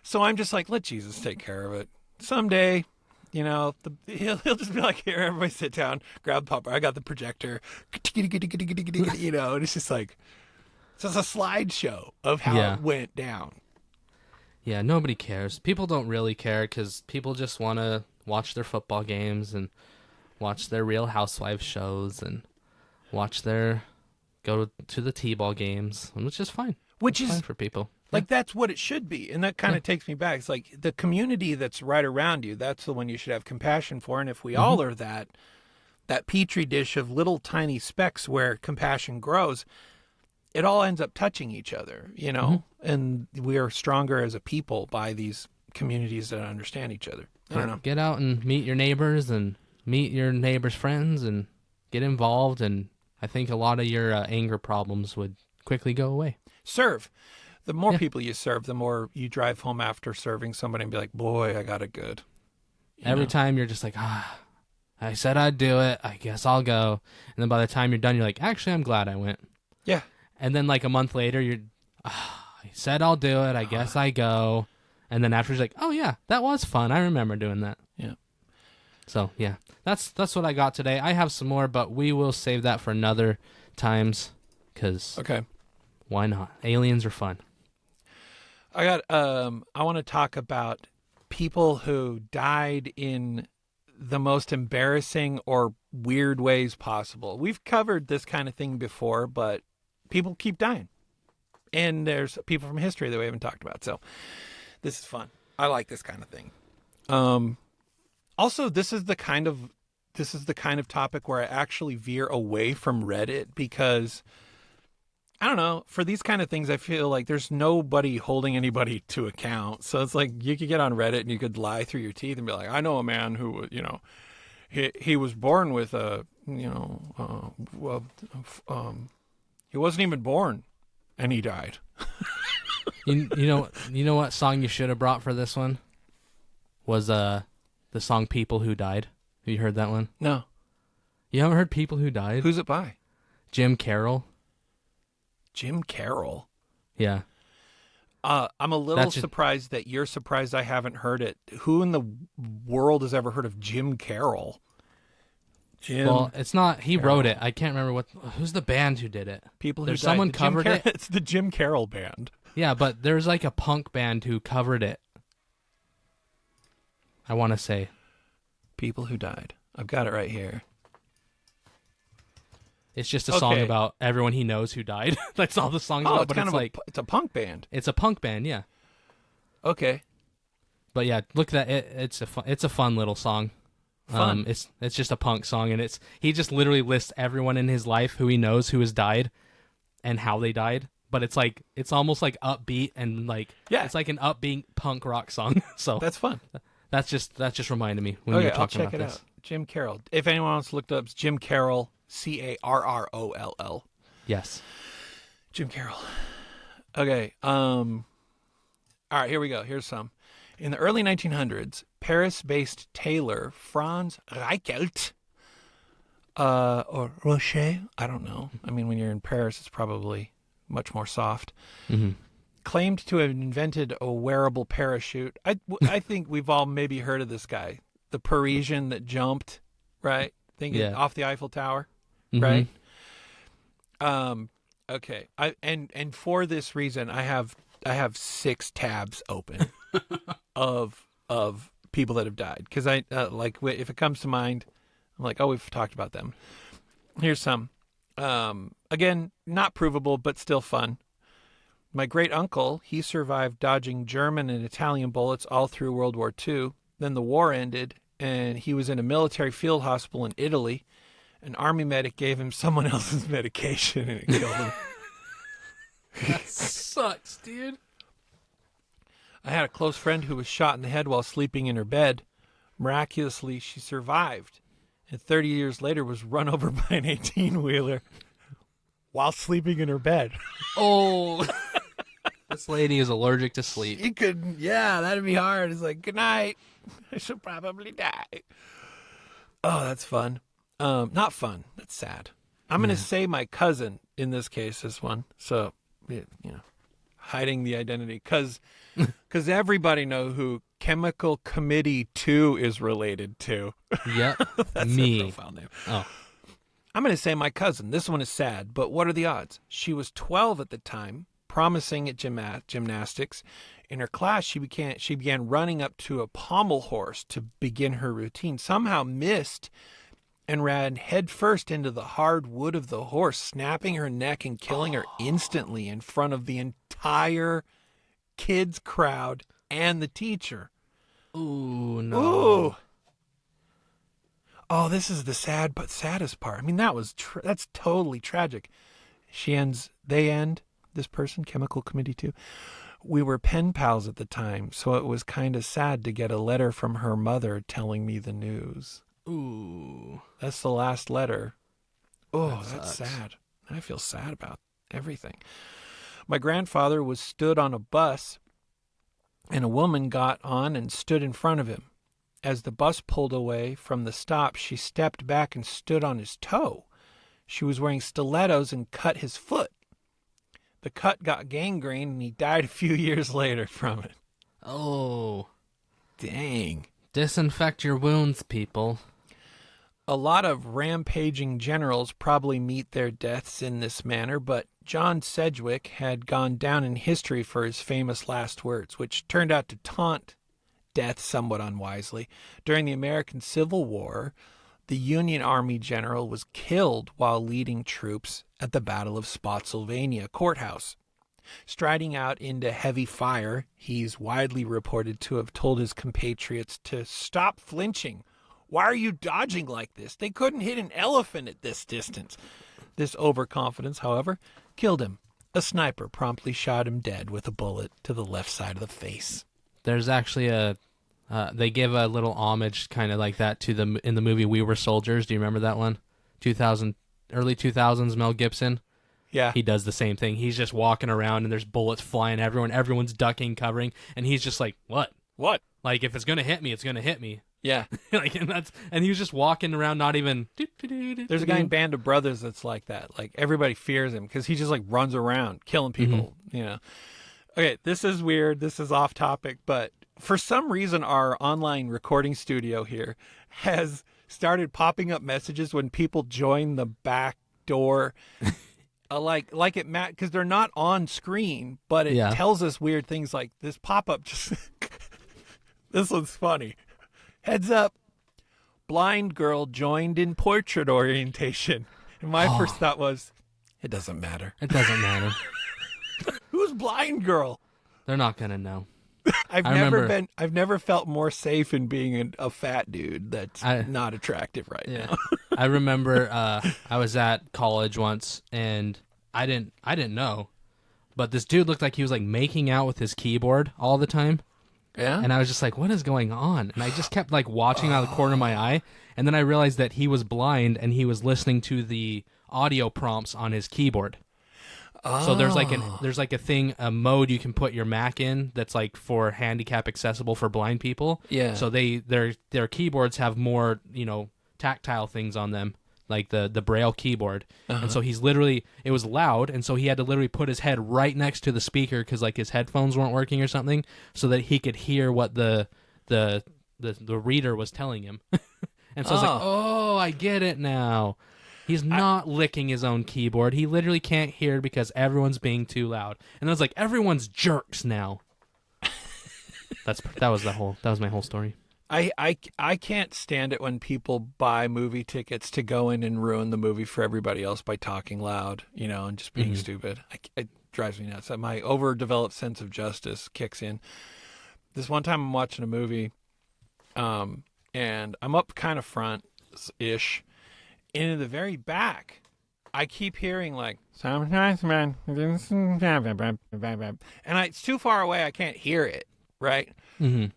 So I'm just like, let Jesus take care of it someday. You know, he'll just be like, here, everybody sit down, grab the popper. I got the projector. You know, and it's just like, it's just a slideshow of how it went down. Yeah, nobody cares. People don't really care because people just want to watch their football games and watch their Real Housewives shows and go to the T-ball games, which is fine. Which is fine for people. Like, that's what it should be. And that kind of takes me back. It's like the community that's right around you, that's the one you should have compassion for. And if we all are that petri dish of little tiny specks where compassion grows, it all ends up touching each other, you know? And we are stronger as a people by these communities that understand each other. I don't know. Get out and meet your neighbors and meet your neighbors' friends and get involved. And I think a lot of your anger problems would quickly go away. Serve. The more people you serve, the more you drive home after serving somebody and be like, boy, I got it good. Every time you're just like, I said I'd do it. I guess I'll go. And then by the time you're done, you're like, actually, I'm glad I went. Yeah. And then like a month later, I said I'll do it. I guess I go. And then after, you're like, oh, yeah, that was fun. I remember doing that. Yeah. So, yeah, that's what I got today. I have some more, but we will save that for another times because why not? Aliens are fun. I want to talk about people who died in the most embarrassing or weird ways possible. We've covered this kind of thing before, but people keep dying. And there's people from history that we haven't talked about. So this is fun. I like this kind of thing. Also, this is the kind of topic where I actually veer away from Reddit because, I don't know, for these kind of things, I feel like there's nobody holding anybody to account. So it's like you could get on Reddit and you could lie through your teeth and be like, I know a man who, you know, he was born with a, you know, he wasn't even born and he died. You know what song you should have brought for this one was the song "People Who Died." Have you heard that one? No. You haven't heard "People Who Died"? Who's it by? Jim Carroll. Jim Carroll. Yeah. I'm a little surprised that you're surprised I haven't heard it. Who in the world has ever heard of Jim Carroll? Well, it's not. He wrote it. I can't remember who's the band who did it. People who There's died. someone covered it. It's the Jim Carroll band. Yeah, but there's like a punk band who covered it. I want to say. People Who Died. I've got it right here. It's just a song about everyone he knows who died. That's all the song's about. But it's a punk band. It's a punk band, yeah. Okay. But yeah, look at that. It's a fun little song. Fun. It's just a punk song, and he just literally lists everyone in his life who he knows who has died, and how they died. But it's almost like upbeat and like it's like an upbeat punk rock song. So that's fun. That just reminded me when you were talking about this. I'll check it out. Jim Carroll. If anyone wants to look it up, it's Jim Carroll. Carroll. Yes. Jim Carroll. Okay. All right, here we go. Here's some. In the early 1900s, Paris-based tailor Franz Reichelt, or Rocher, I don't know. I mean, when you're in Paris, it's probably much more soft. Mm-hmm. Claimed to have invented a wearable parachute. I think we've all maybe heard of this guy. the Parisian that jumped, right? Thinking off the Eiffel Tower, right? Okay. And for this reason, I have 6 tabs open of people that have died, because I like, if it comes to mind, I'm like, oh, we've talked about them. Here's some. Again, not provable, but still fun. My great uncle, he survived dodging German and Italian bullets all through World War II. Then the war ended, and he was in a military field hospital in Italy. An army medic gave him someone else's medication, and it killed him. That sucks, dude. I had a close friend who was shot in the head while sleeping in her bed. Miraculously, she survived, and 30 years later was run over by an 18-wheeler while sleeping in her bed. Oh, this lady is allergic to sleep. You couldn't, that'd be hard. It's like, good night. I should probably die. Oh, that's fun. Not fun. That's sad. I'm going to say my cousin in this case, this one. So, hiding the identity, because everybody know who Chemical Committee 2 is related to. Yep. That's me. a profile name. Oh. I'm going to say my cousin. This one is sad, but what are the odds? She was 12 at the time, promising at gymnastics. In her class, she began running up to a pommel horse to begin her routine. Somehow missed and ran headfirst into the hard wood of the horse, snapping her neck and killing her instantly in front of the entire kids crowd and the teacher. Ooh, no. Ooh. Oh, this is the saddest part. I mean, that's totally tragic. This person, Chemical Committee 2. We were pen pals at the time, so it was kind of sad to get a letter from her mother telling me the news. Ooh. That's the last letter. Oh, that's sucks. sad. I feel sad about everything. My grandfather was stood on a bus, and a woman got on and stood in front of him. As the bus pulled away from the stop, she stepped back and stood on his toe. She was wearing stilettos and cut his foot. The cut got gangrene, and he died a few years later from it. Oh. Dang. Disinfect your wounds, people. A lot of rampaging generals probably meet their deaths in this manner, but John Sedgwick had gone down in history for his famous last words, which turned out to taunt death somewhat unwisely. During the American Civil War, the Union Army general was killed while leading troops at the Battle of Spotsylvania Courthouse. Striding out into heavy fire, he's widely reported to have told his compatriots to stop flinching. Why are you dodging like this? They couldn't hit an elephant at this distance. This overconfidence, however, killed him. A sniper promptly shot him dead with a bullet to the left side of the face. There's actually they give a little homage kind of like that to in the movie We Were Soldiers. Do you remember that one? Early 2000s, Mel Gibson. Yeah. He does the same thing. He's just walking around and there's bullets flying everywhere. Everyone's ducking, covering, and he's just like, "What? What? Like, if it's gonna hit me, it's gonna hit me." Yeah. and he was just walking around, not even. There's a guy in Band of Brothers that's like that. Like, everybody fears him because he just like runs around killing people. Okay, this is weird. This is off topic, but for some reason, our online recording studio here has started popping up messages when people join the back door. Like it, Matt, because they're not on screen, but it tells us weird things like this pop-up. Just this one's funny. Heads up, blind girl joined in portrait orientation. And my first thought was, it doesn't matter. It doesn't matter. Who's blind girl? They're not gonna know. I've never felt more safe in being a fat dude that's not attractive now. I remember I was at college once and I didn't know, but this dude looked like he was like making out with his keyboard all the time. Yeah. And I was just like, what is going on? And I just kept like watching out of the corner of my eye, and then I realized that he was blind and he was listening to the audio prompts on his keyboard. So there's like a mode you can put your Mac in that's like for handicap accessible for blind people. Yeah. So their keyboards have more, tactile things on them, like the Braille keyboard. And so it was loud, and so he had to literally put his head right next to the speaker because like his headphones weren't working or something, so that he could hear what the the reader was telling him. And so I was like, oh, I get it now. He's not licking his own keyboard. He literally can't hear because everyone's being too loud. And I was like, everyone's jerks now. That was my whole story. I can't stand it when people buy movie tickets to go in and ruin the movie for everybody else by talking loud, and just being stupid. It drives me nuts. My overdeveloped sense of justice kicks in. This one time I'm watching a movie, and I'm up kind of front-ish, and in the very back, I keep hearing like, sometimes, man, and it's too far away, I can't hear it, right? Mm-hmm.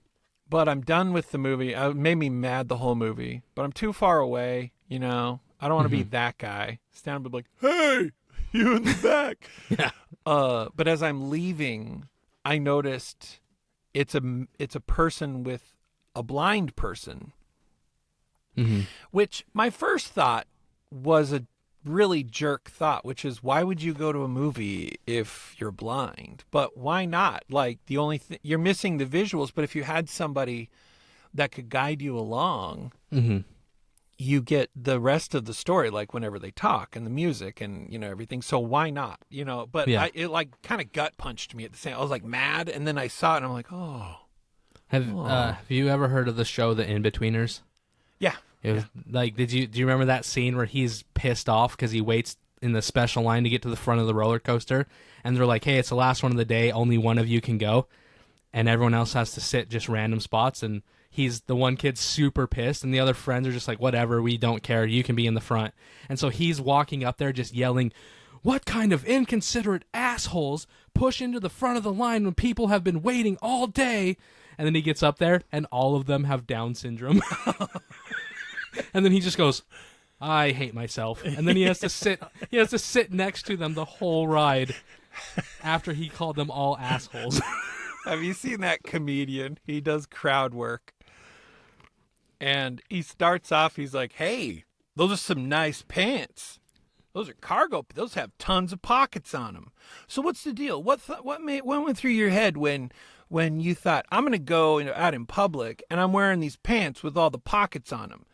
But I'm done with the movie. It made me mad the whole movie, but I'm too far away, I don't want to be that guy. Stand up and be like, hey, you in the back. Yeah. But as I'm leaving, I noticed it's a person with a blind person, which my first thought was a really jerk thought, which is, why would you go to a movie if you're blind? But why not? Like, the only thing, you're missing the visuals, but if you had somebody that could guide you along, you get the rest of the story, like whenever they talk and the music and, everything. So why not? But Yeah. it like kind of gut punched me at the same. I was like mad, and then I saw it and I'm like, oh. Have you ever heard of the show The In-Betweeners? Yeah. It was like, do you remember that scene where he's pissed off because he waits in the special line to get to the front of the roller coaster, and they're like, hey, it's the last one of the day, only one of you can go, and everyone else has to sit just random spots, and he's the one kid's super pissed, and the other friends are just like, whatever, we don't care, you can be in the front. And so he's walking up there just yelling, what kind of inconsiderate assholes push into the front of the line when people have been waiting all day? And then he gets up there, and all of them have Down syndrome. And then he just goes, I hate myself. And then he has to sit next to them the whole ride after he called them all assholes. Have you seen that comedian? He does crowd work. And he starts off, he's like, hey, those are some nice pants. Those are cargo. Those have tons of pockets on them. So what's the deal? What went through your head when you thought, I'm going to go out in public and I'm wearing these pants with all the pockets on them?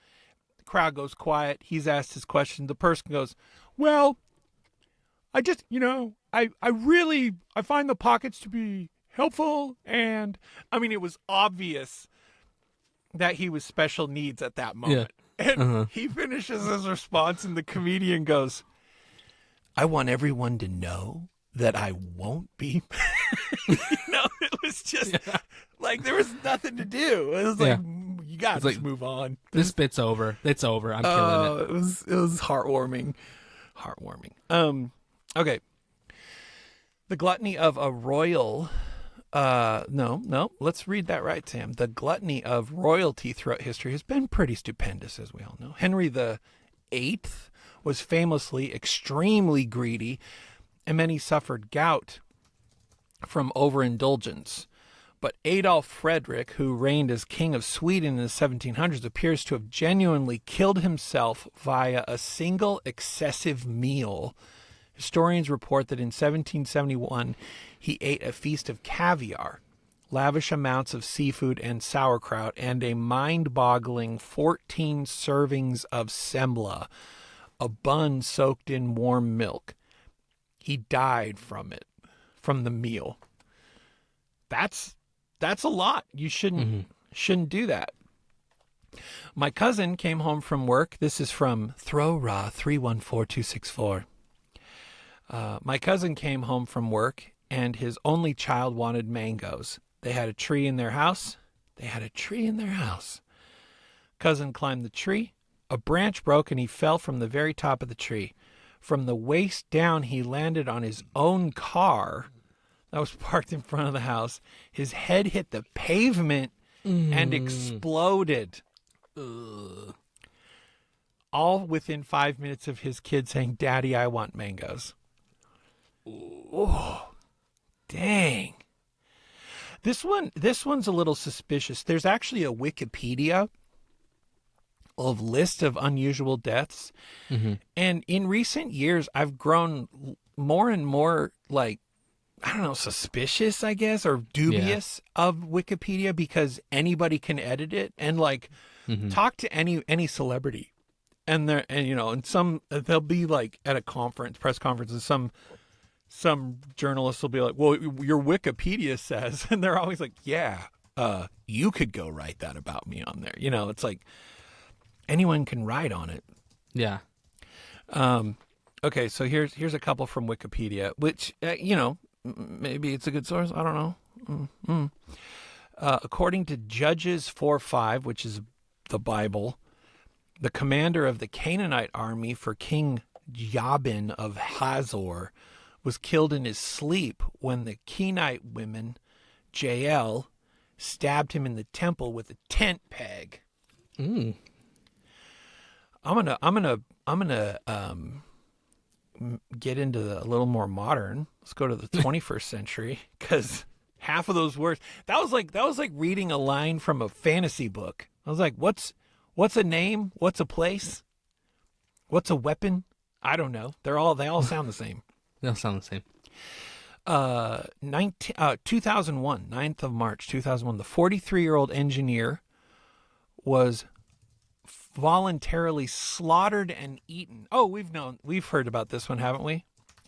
The crowd goes quiet. He's asked his question. The person goes, well, I just, I find the pockets to be helpful. And I mean, it was obvious that he was special needs at that moment. Yeah. And he finishes his response, and the comedian goes, I want everyone to know that I won't be. It was just like there was nothing to do. It was like, you got to move on. This bit's over. It's over. I'm killing it. It was heartwarming. Okay. The gluttony of a royal... No, let's read that right, Sam. The gluttony of royalty throughout history has been pretty stupendous, as we all know. Henry VIII was famously extremely greedy, and many suffered gout from overindulgence. But Adolf Frederick, who reigned as King of Sweden in the 1700s, appears to have genuinely killed himself via a single excessive meal. Historians report that in 1771, he ate a feast of caviar, lavish amounts of seafood and sauerkraut, and a mind-boggling 14 servings of semla, a bun soaked in warm milk. He died from the meal. That's a lot. You shouldn't do that. My cousin came home from work. This is from ThrowRaw 314264. My cousin came home from work, and his only child wanted mangoes. They had a tree in their house. Cousin climbed the tree. A branch broke, and he fell from the very top of the tree. From the waist down, he landed on his own car that was parked in front of the house. His head hit the pavement and exploded. All within 5 minutes of his kid saying, Daddy, I want mangoes. Oh, dang. This one's a little suspicious. There's actually a Wikipedia of list of unusual deaths. And in recent years, I've grown more and more I don't know, suspicious, I guess, or dubious of Wikipedia because anybody can edit it and like talk to any celebrity. And they're, and you know, and some they'll be like at a conference, press conference, and some journalists will be like, "Well, your Wikipedia says," and they're always like, "Yeah, you could go write that about me on there." You know, it's like anyone can write on it. Yeah. Okay, so here's a couple from Wikipedia, which you know, maybe it's a good source. I don't know. According to Judges 4:5, which is the Bible, the commander of the Canaanite army for King Jabin of Hazor was killed in his sleep when the Kenite women, Jael, stabbed him in the temple with a tent peg. I'm gonna get into a little more modern. Let's go to the 21st century, because half of those words that was like reading a line from a fantasy book. I was like, what's a name? What's a place? What's a weapon? I don't know. They all sound the same. They all sound the same. 2001, 9th of March, 2001, the 43-year-old engineer was voluntarily slaughtered and eaten. Oh, we've heard about this one, haven't we?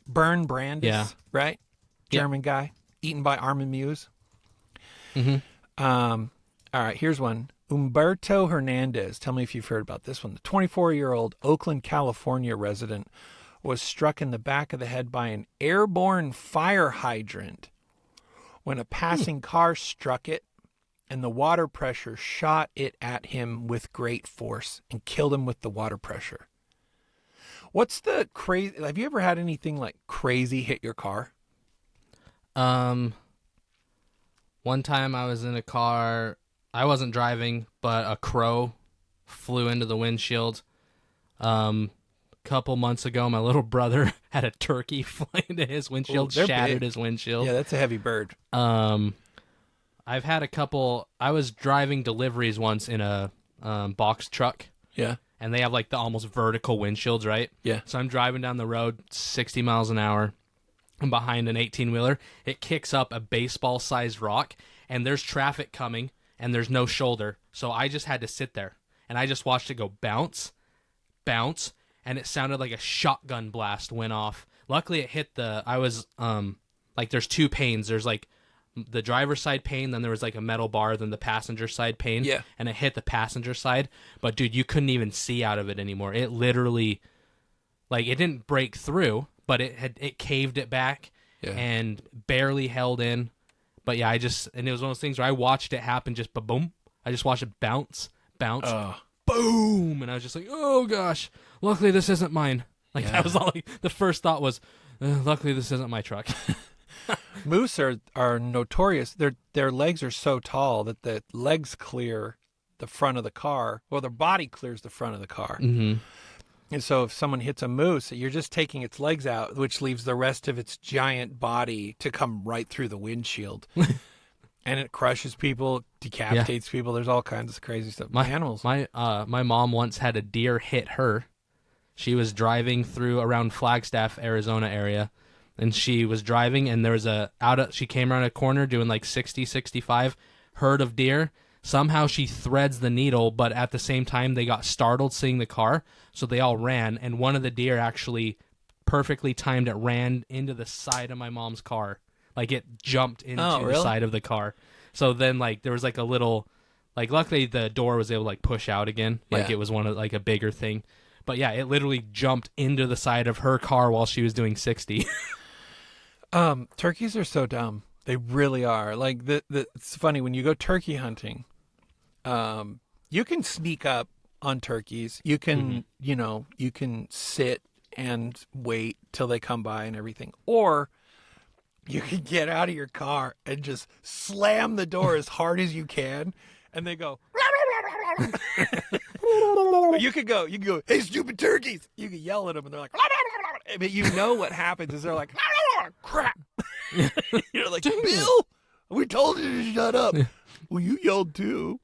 Bern Brandes, right? German guy, eaten by Armin Muse. All right, here's one. Humberto Hernandez. Tell me if you've heard about this one. The 24-year-old Oakland, California resident was struck in the back of the head by an airborne fire hydrant when a passing car struck it, and the water pressure shot it at him with great force and killed him with the water pressure. What's the crazy? Have you ever had anything like crazy hit your car? One time I was in a car. I wasn't driving, but a crow flew into the windshield. Couple months ago, my little brother had a turkey fly into his windshield, shattered his windshield. Yeah, that's a heavy bird. I've had a couple. I was driving deliveries once in a box truck. Yeah. And they have like the almost vertical windshields, right? Yeah. So I'm driving down the road 60 miles an hour. I'm behind an 18-wheeler. It kicks up a baseball-sized rock, and there's traffic coming, and there's no shoulder. So I just had to sit there, and I just watched it go bounce, bounce, and it sounded like a shotgun blast went off. Luckily, it hit like there's two panes. There's like the driver's side pane, then there was like a metal bar, then the passenger side pane. Yeah. And it hit the passenger side. But, dude, you couldn't even see out of it anymore. It literally, like, it didn't break through, but it caved it back and barely held in. But yeah, and it was one of those things where I watched it happen, just boom. I just watched it bounce, boom, and I was just like, oh gosh, luckily this isn't mine. Like that was all. The first thought was, luckily this isn't my truck. Moose are notorious. Their legs are so tall that the legs clear the front of the car, or their body clears the front of the car. Mm-hmm. And so if someone hits a moose, you're just taking its legs out, which leaves the rest of its giant body to come right through the windshield. And it crushes people, decapitates people. There's all kinds of crazy stuff. Animals. My mom once had a deer hit her. She was driving through around Flagstaff, Arizona area, and she was driving, and there was she came around a corner doing like 60, 65, herd of deer. Somehow she threads the needle, but at the same time they got startled seeing the car, so they all ran, and one of the deer actually perfectly timed it, ran into the side of my mom's car. Like it jumped into the side of the car. So then like there was like a little, like luckily the door was able to like push out again. Like it was one of like a bigger thing. But yeah, it literally jumped into the side of her car while she was doing 60. Turkeys are so dumb. They really are. Like it's funny when you go turkey hunting. You can sneak up on turkeys. You can, you can sit and wait till they come by and everything. Or you can get out of your car and just slam the door as hard as you can, and they go. You could go, hey, stupid turkeys. You can yell at them, and they're like, but you know what happens is they're like, crap. You're like, Bill, we told you to shut up. Well, you yelled too.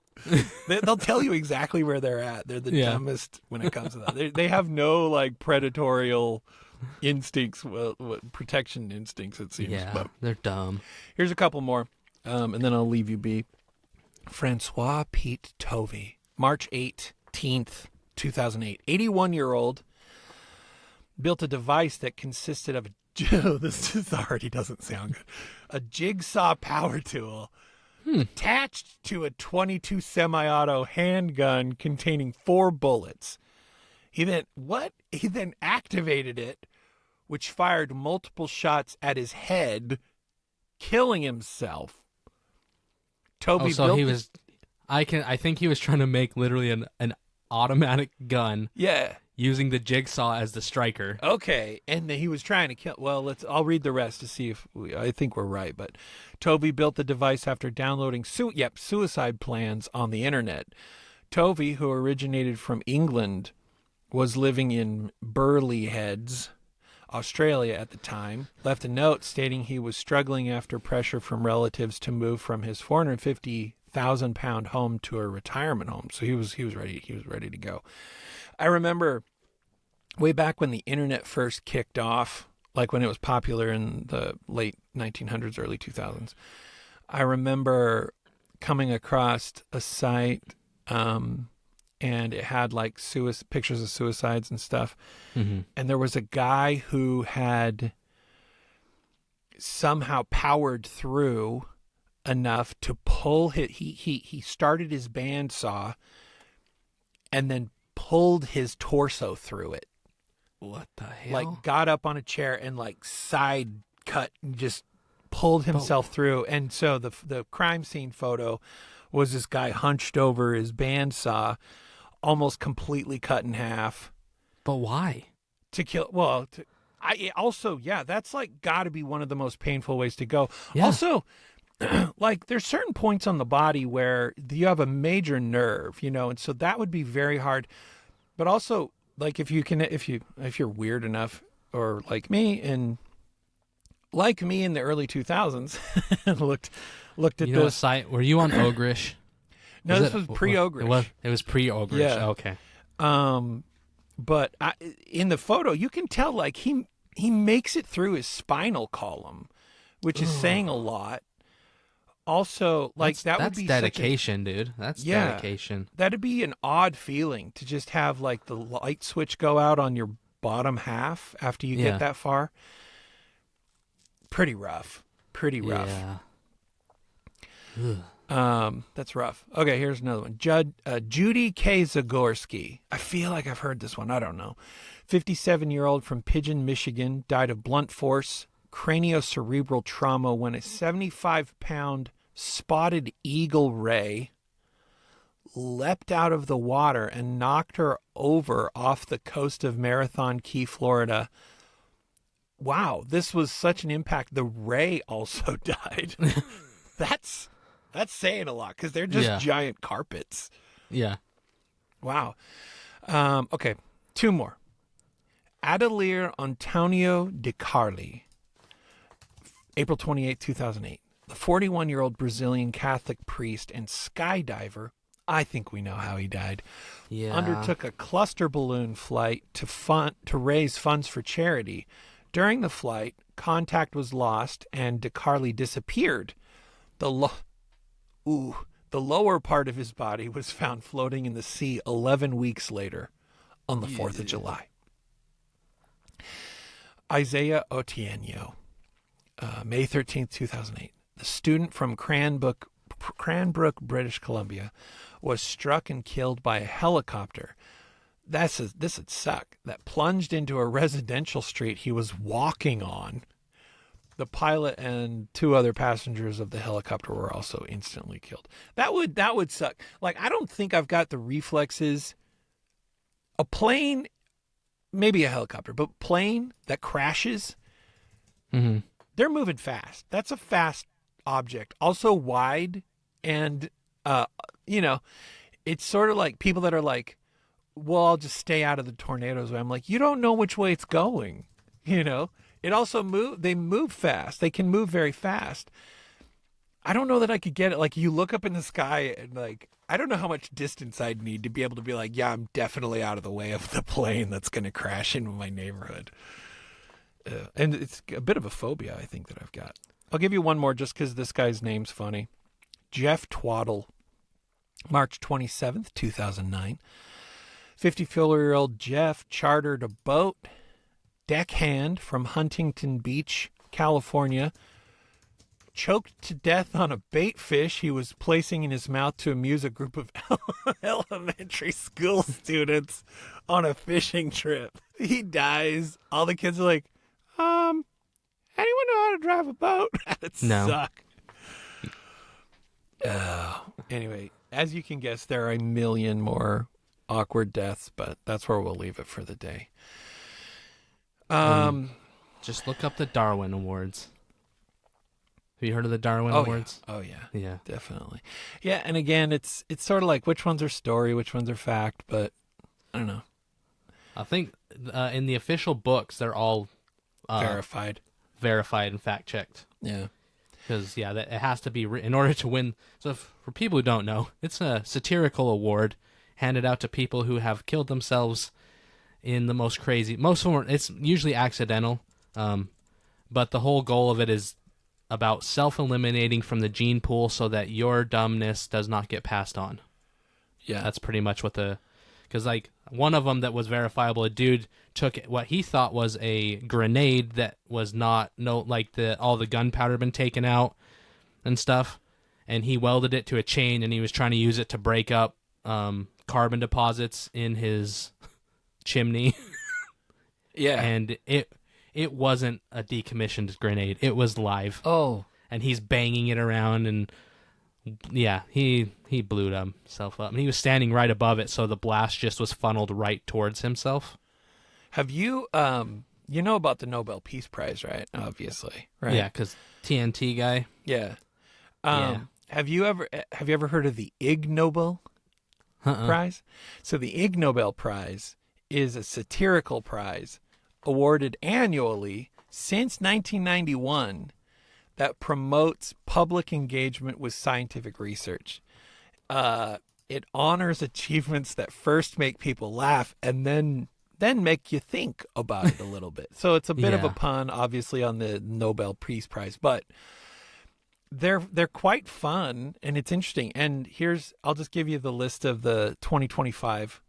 They'll tell you exactly where they're at. They're the dumbest when it comes to that. They have no like predatorial instincts, well, protection instincts, it seems. Yeah, But they're dumb. here's a couple more, and then I'll leave you be. Francois Pete Tovey, March 18th, 2008. 81-year-old built a device that consisted of this already doesn't sound good. A jigsaw power tool attached to a .22 semi-auto handgun containing 4 bullets. He then activated it, which fired multiple shots at his head, killing himself. Toby built he was. I think he was trying to make literally an automatic gun. Yeah. Using the jigsaw as the striker. Okay, and he was trying to kill. Well, I'll read the rest to see if I think we're right. But Tovey built the device after downloading suicide plans on the internet. Tovey, who originated from England, was living in Burleigh Heads, Australia at the time. Left a note stating he was struggling after pressure from relatives to move from his £450,000 home to a retirement home. So he was ready. He was ready to go. I remember way back when the internet first kicked off, like when it was popular in the late 1900s, early 2000s. I remember coming across a site, and it had like pictures of suicides and stuff. Mm-hmm. And there was a guy who had somehow powered through enough to pull he started his bandsaw and then pulled his torso through it. What the hell? Like got up on a chair and like side cut and just pulled himself through. And so the crime scene photo was this guy hunched over his bandsaw, almost completely cut in half. But why? To kill. Well, that's like got to be one of the most painful ways to go. Yeah. Also, like there's certain points on the body where you have a major nerve, and so that would be very hard. But also, like if you're weird enough, or like me in the early 2000s, looked at this site. Were you on Ogrish? No, this was pre-Ogrish. It was pre-Ogrish. Yeah. Okay. But in the photo, you can tell like he makes it through his spinal column, which is saying a lot. Also, like that would be dedication, dude. That's dedication. That'd be an odd feeling to just have like the light switch go out on your bottom half after you get that far. Pretty rough. Yeah. That's rough. Okay, here's another one. Judy K. Zagorski. I feel like I've heard this one. I don't know. 57-year-old from Pigeon, Michigan, died of blunt force craniocerebral trauma when a 75-pound spotted eagle ray leapt out of the water and knocked her over off the coast of Marathon Key, Florida. Wow, this was such an impact. The ray also died. That's saying a lot because they're just giant carpets. Yeah. Wow. Okay, 2 more. Adelaire Antonio De Carli, April 28, 2008. The 41-year-old Brazilian Catholic priest and skydiver, I think we know how he died, undertook a cluster balloon flight to raise funds for charity. During the flight, contact was lost and De Carli disappeared. The lower part of his body was found floating in the sea 11 weeks later on the 4th of July. Isaiah Otieno, May 13th, 2008. The student from Cranbrook, British Columbia, was struck and killed by a helicopter. This would suck. That plunged into a residential street he was walking on. The pilot and 2 other passengers of the helicopter were also instantly killed. That would suck. Like, I don't think I've got the reflexes. A plane, maybe a helicopter, but plane that crashes, they're moving fast. That's a fast object. Also wide, and, it's sort of like people that are like, well, I'll just stay out of the tornadoes. I'm like, you don't know which way it's going, It also they move fast. They can move very fast. I don't know that I could get it. Like, you look up in the sky and, like, I don't know how much distance I'd need to be able to be like, yeah, I'm definitely out of the way of the plane that's going to crash into my neighborhood. And it's a bit of a phobia, I think, that I've got. I'll give you one more just because this guy's name's funny. Jeff Twaddle, March 27th, 2009. 54-year-old Jeff chartered a boat, deckhand from Huntington Beach, California, choked to death on a bait fish he was placing in his mouth to amuse a group of elementary school students on a fishing trip. He dies. All the kids are like, anyone know how to drive a boat? That'd No. suck. Anyway, as you can guess, there are a million more awkward deaths, but that's where we'll leave it for the day. Just look up the Darwin Awards. Have you heard of the Darwin Oh, Awards? Yeah. Oh, yeah. Yeah. Definitely. Yeah, and again, it's sort of like which ones are story, which ones are fact, but I don't know. I think in the official books, they're all Verified. and fact-checked. Yeah. Because, yeah, it has to be in order to win. So for people who don't know, it's a satirical award handed out to people who have killed themselves in the most crazy. Most of them, it's usually accidental, but the whole goal of it is about self-eliminating from the gene pool so that your dumbness does not get passed on. Yeah. That's pretty much what because like one of them that was verifiable, a dude took what he thought was a grenade that was not all the gunpowder had been taken out and stuff, and he welded it to a chain and he was trying to use it to break up carbon deposits in his chimney. Yeah. And it wasn't a decommissioned grenade. It was live. Oh. And he's banging it around, and yeah, he blew himself up. And he was standing right above it, so the blast just was funneled right towards himself. Have you, you know about the Nobel Peace Prize, right? Obviously, right? Yeah, because TNT guy. Yeah. Yeah. Have you ever heard of the Ig Nobel Prize? So the Ig Nobel Prize is a satirical prize awarded annually since 1991 that promotes public engagement with scientific research. It honors achievements that first make people laugh and then make you think about it a little bit. So it's a bit of a pun, obviously, on the Nobel Peace Prize, but they're quite fun and it's interesting. And I'll just give you the list of the 2025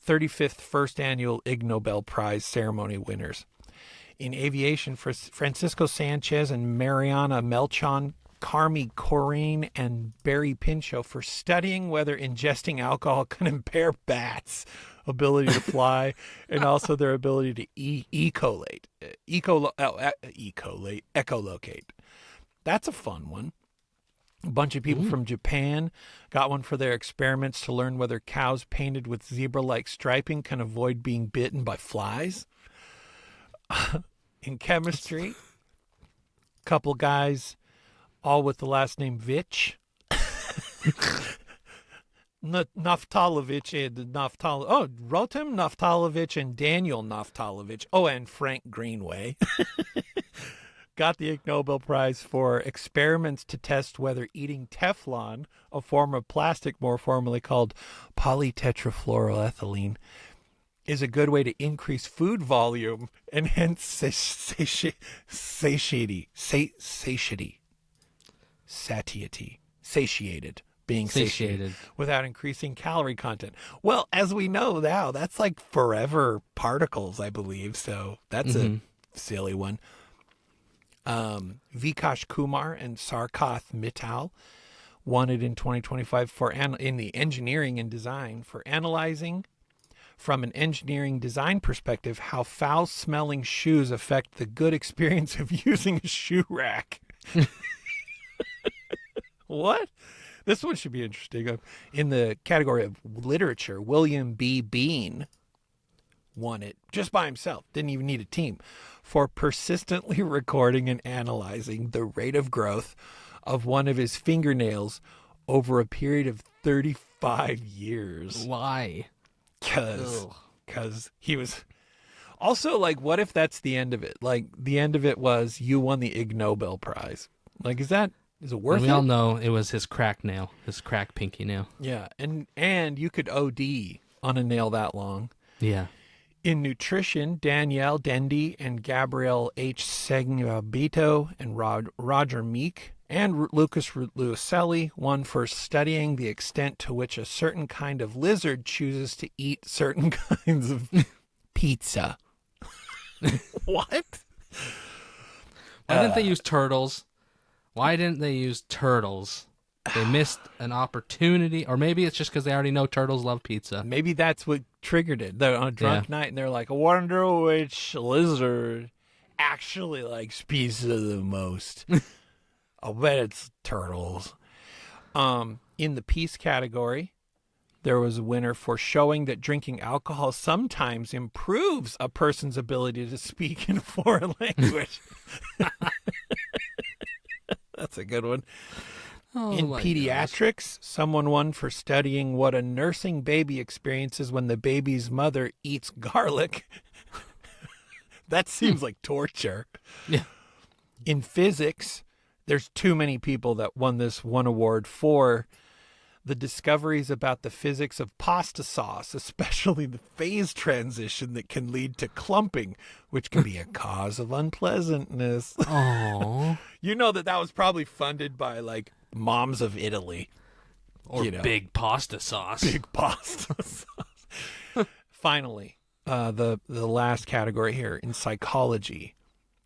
35th First Annual Ig Nobel Prize ceremony winners. In aviation, for Francisco Sanchez and Mariana Melchon, Carmi Corrine, and Barry Pinchot for studying whether ingesting alcohol can impair bats' ability to fly and also their ability to echolocate. That's a fun one. A bunch of people from Japan got one for their experiments to learn whether cows painted with zebra-like striping can avoid being bitten by flies. In chemistry, couple guys, all with the last name Vich. Naftalovich and Rotem Naftalovich and Daniel Naftalovich. Oh, and Frank Greenway. Got the Ig Nobel Prize for experiments to test whether eating Teflon, a form of plastic more formally called polytetrafluoroethylene, is a good way to increase food volume and hence satiety without increasing calorie content. Well, as we know now, that's like forever particles, I believe. So that's a silly one. Vikash Kumar and Sarkath Mittal won it in 2025 in the engineering and design for analyzing from an engineering design perspective how foul-smelling shoes affect the good experience of using a shoe rack. What? This one should be interesting. In the category of literature, William B. Bean won it just by himself. Didn't even need a team for persistently recording and analyzing the rate of growth of one of his fingernails over a period of 35 years. Why? Because he was also like, what if that's the end of it? Like the end of it was you won the Ig Nobel Prize. Like, is it worth it? We all know it was his crack pinky nail. Yeah. And you could OD on a nail that long. Yeah. In nutrition, Danielle Dendy and Gabrielle H. Segnabito and Roger Meek and Lucas Luiselli won for studying the extent to which a certain kind of lizard chooses to eat certain kinds of pizza. What? Why didn't they use turtles? Why didn't they use turtles? They missed an opportunity, or maybe it's just because they already know turtles love pizza. Maybe that's what triggered it. They're on a drunk night, and they're like, I wonder which lizard actually likes pizza the most. I'll bet it's turtles. In the peace category, there was a winner for showing that drinking alcohol sometimes improves a person's ability to speak in a foreign language. That's a good one. Oh, in my pediatrics, someone won for studying what a nursing baby experiences when the baby's mother eats garlic. That seems like torture. Yeah. In physics, there's too many people that won this one award for the discoveries about the physics of pasta sauce, especially the phase transition that can lead to clumping, which can be a cause of unpleasantness. Oh. You know that was probably funded by, like, Moms of Italy. Or big pasta sauce. Big pasta sauce. Finally, the last category here in psychology.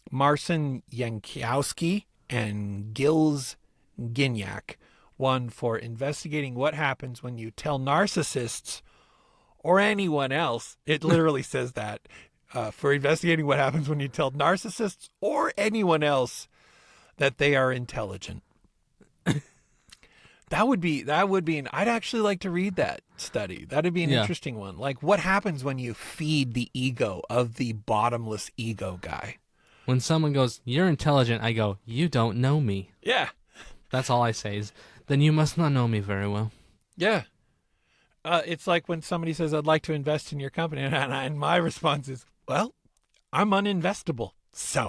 Marcin Jankowski and Gilles Gignac won for investigating what happens when you tell narcissists or anyone else. It literally says that. For investigating what happens when you tell narcissists or anyone else that they are intelligent. That would be I'd actually like to read that study. That'd be an interesting one. Like, what happens when you feed the ego of the bottomless ego guy? When someone goes, you're intelligent, I go, you don't know me. Yeah. That's all I say is, then you must not know me very well. Yeah. It's like when somebody says, I'd like to invest in your company. And my response is, well, I'm uninvestable. So.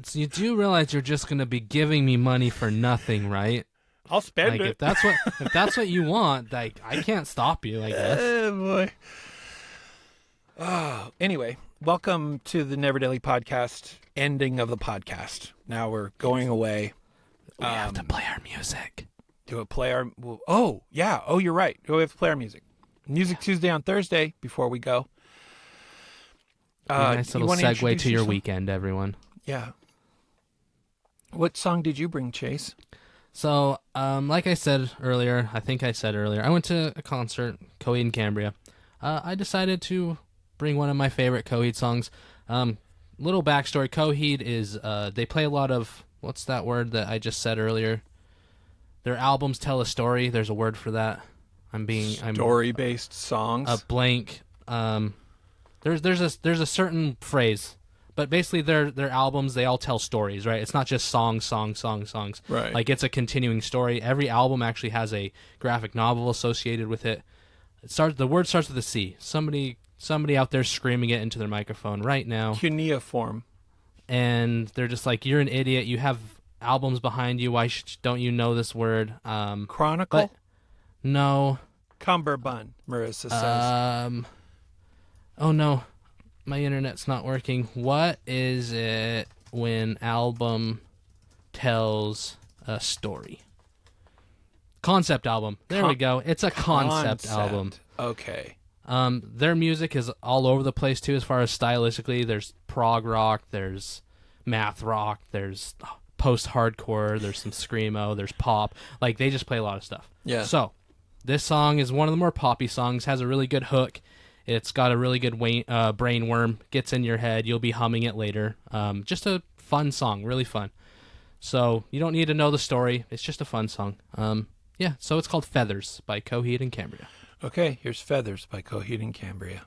So you do realize you're just going to be giving me money for nothing, right? I'll spend it. If that's what you want, like, I can't stop you, I guess. Boy. Oh, anyway, welcome to the Neverdaily podcast, ending of the podcast. Now we're going away. We have to play our music. Do it play our... Oh, yeah. Oh, you're right. We have to play our music. Music Tuesday on Thursday before we go. Nice little segue to your weekend, everyone. Yeah. What song did you bring, Chase? So, like I said earlier, I went to a concert, Coheed and Cambria. I decided to bring one of my favorite Coheed songs. Little backstory, Coheed is, they play a lot of, what's that word that I just said earlier? Their albums tell a story. There's a word for that. Story-based songs? A blank. There's a certain phrase. But basically, their albums, they all tell stories, right? It's not just songs. Right. Like, it's a continuing story. Every album actually has a graphic novel associated with it. The word starts with a C. Somebody out there screaming it into their microphone right now. Cuneiform. And they're just like, you're an idiot. You have albums behind you. Why don't you know this word? Chronicle? No. Cumberbund, Marissa says. Oh, no. My internet's not working. What is it when album tells a story? Concept album. There we go. It's a concept album. Okay. Their music is all over the place too, as far as stylistically. There's prog rock, there's math rock, there's post-hardcore, there's some screamo, there's pop. Like, they just play a lot of stuff. Yeah. So, this song is one of the more poppy songs, has a really good hook. It's got a really good brain worm, gets in your head. You'll be humming it later. Just a fun song, really fun. So you don't need to know the story. It's just a fun song. So it's called Feathers by Coheed and Cambria. Okay, here's Feathers by Coheed and Cambria.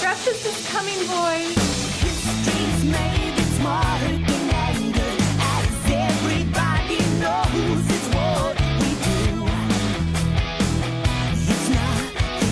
Breakfast is coming, boys. History's made it smarter than anger, as everybody knows it's what we do. It's not enough.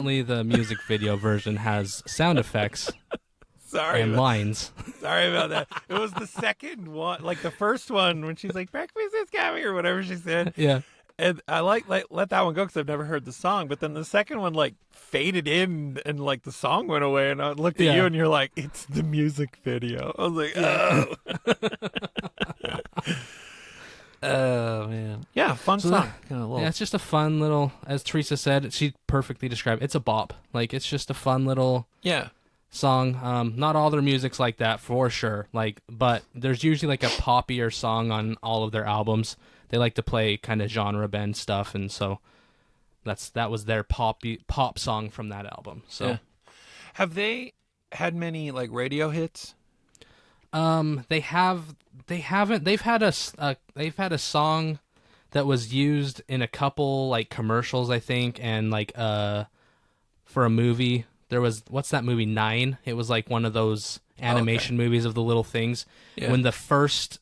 Apparently, the music video version has sound effects Sorry. and lines. Sorry about that. It was the second one, like the first one when she's like, breakfast is coming or whatever she said. Yeah. And I let that one go because I've never heard the song. But then the second one like faded in and like the song went away. And I looked at you and you're like, it's the music video. I was like, oh. Oh, man. Yeah, fun song. Yeah, it's just a fun little, as Teresa said, she perfectly described it. It's a bop. Like, it's just a fun little song. Not all their music's like that, for sure. Like, but there's usually like a poppier song on all of their albums. They like to play kind of genre bend stuff, and so that was their pop song from that album. So, have they had many like radio hits? They haven't. They've had a song that was used in a couple like commercials, I think, and like for a movie. There was, what's that movie, 9? It was like one of those animation movies of the little things. Yeah. When the first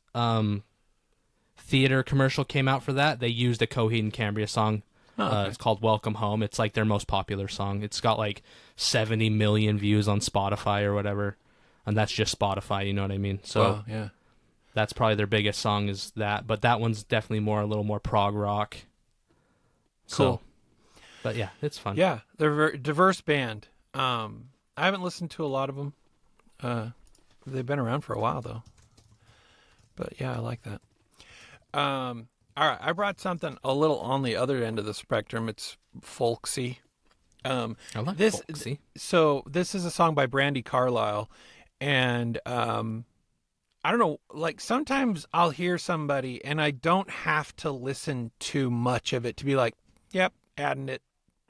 theater commercial came out for that, they used a Coheed and Cambria song. It's called Welcome Home. It's like their most popular song. It's got like 70 million views on Spotify or whatever. And that's just Spotify, you know what I mean? So that's probably their biggest song is that. But that one's definitely a little more prog rock. Cool. So, but yeah, it's fun. Yeah, they're a very diverse band. I haven't listened to a lot of them. They've been around for a while, though. But yeah, I like that. All right, I brought something a little on the other end of the spectrum. It's folksy. I like folksy. So this is a song by Brandi Carlile, and I don't know. Like sometimes I'll hear somebody, and I don't have to listen to much of it to be like, "Yep, adding it.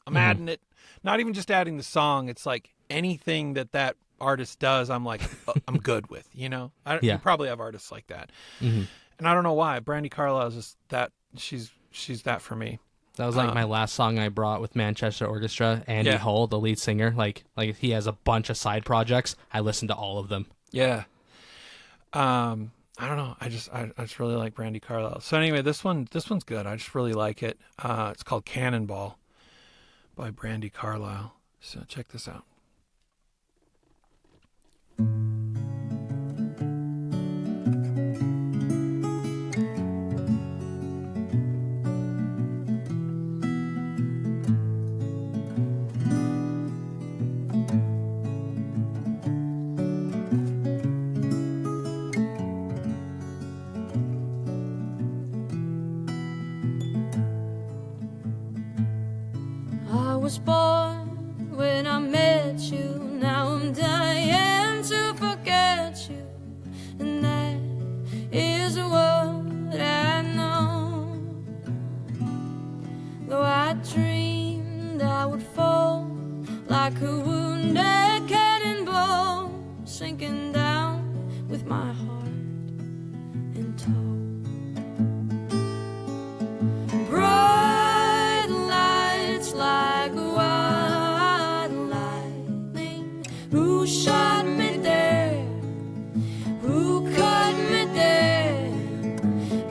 I'm adding it." Not even just adding the song. It's like anything that artist does, I'm like, I'm good with. You know, you probably have artists like that. Mm-hmm. And I don't know why. Brandi Carlile is just that. She's that for me. That was like my last song I brought with Manchester Orchestra. Andy Hull, the lead singer, like he has a bunch of side projects. I listen to all of them. Yeah. I don't know. I just really like Brandi Carlile. So anyway, this one's good. I just really like it. It's called Cannonball by Brandi Carlile. So check this out. I was born when I met you. Now I'm dying to forget you, and that is what I know. Though I dreamed I would fall like a wounded cannonball, sinking down with my heart in tow. Bright lights like white lightning. Who shot me there? Who cut me there?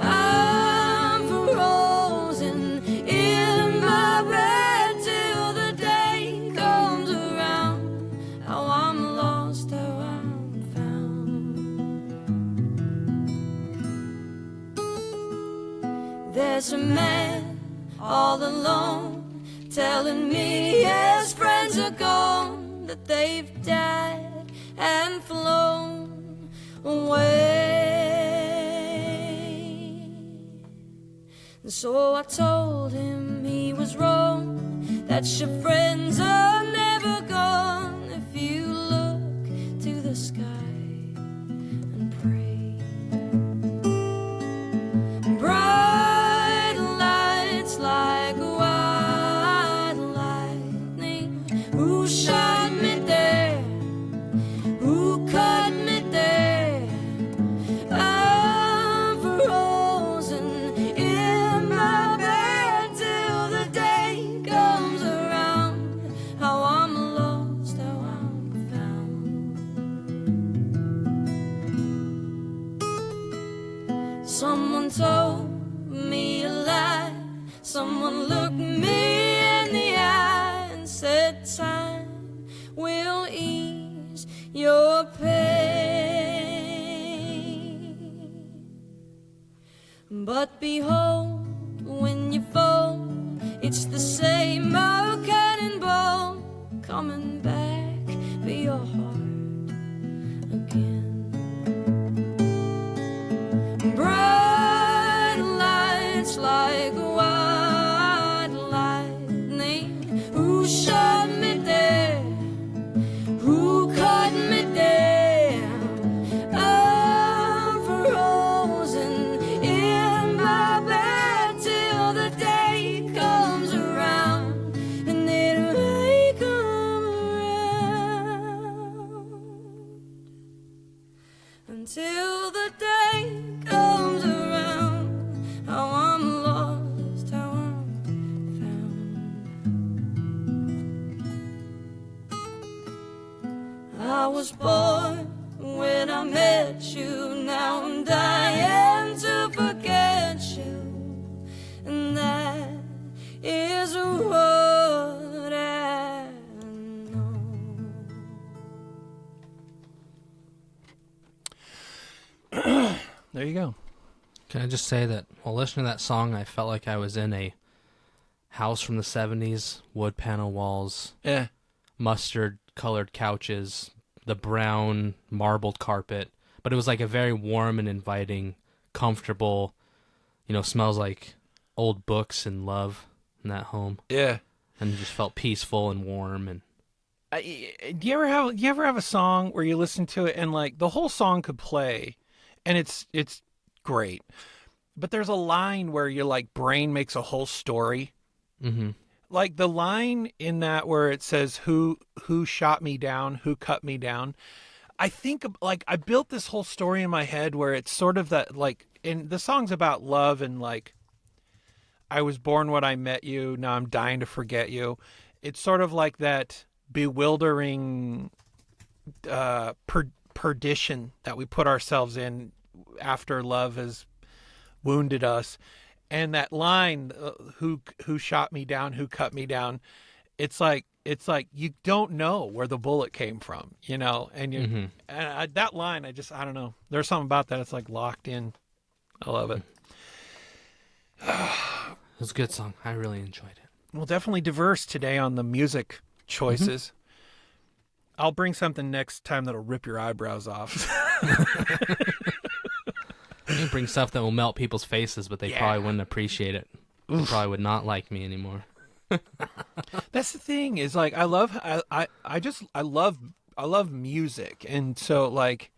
I'm frozen in my bed till the day comes around. How I'm lost, how I'm found. There's a man all alone, telling me his friends are gone, that they've died and flown away. And so I told him he was wrong, that your friends are never gone if you look to the sky and pray. Bright lights like white lightning. Who shot me there? Who cut me there? I'm frozen in my bed till the day comes around. How I'm lost, how I'm found. Someone told me a lie. Someone looked me in the eye and said that time will ease your pain. But behold, when you fall, it's the same old cannonball coming back for your heart again. Bright lights like white lightning. Who shot me there? Who caught me there? I'm frozen in my bed till the day comes around, and it may come around. Until the day comes around, how I'm lost, how I'm found. I was born when I met you, now I'm dying to forget you, and that is what I know. There you go. Can I just say that while listening to that song, I felt like I was in a house from the 70s, wood panel walls, Yeah. mustard-colored couches, the brown marbled carpet, but it was like a very warm and inviting, comfortable, smells like old books and love in that home, Yeah. and it just felt peaceful and warm. And Do you ever have a song where you listen to it and like the whole song could play, and it's great, but there's a line where your like brain makes a whole story. mm-hmm. Like the line in that where it says who shot me down, who cut me down. I think like I built this whole story in my head where it's sort of that like, and the song's about love and like I was born when I met you, now I'm dying to forget you. It's sort of like that bewildering perdition that we put ourselves in after love has wounded us. And that line, who shot me down, who cut me down, it's like you don't know where the bullet came from, and you Mm-hmm. and that line, I don't know. There's something about that. It's like locked in. I love it. It was a good song. I really enjoyed it. Well, definitely diverse today on the music choices. I'll bring something next time that'll rip your eyebrows off. You can bring stuff that will melt people's faces, but they probably wouldn't appreciate it. They probably would not like me anymore. That's the thing is like I love music, and so like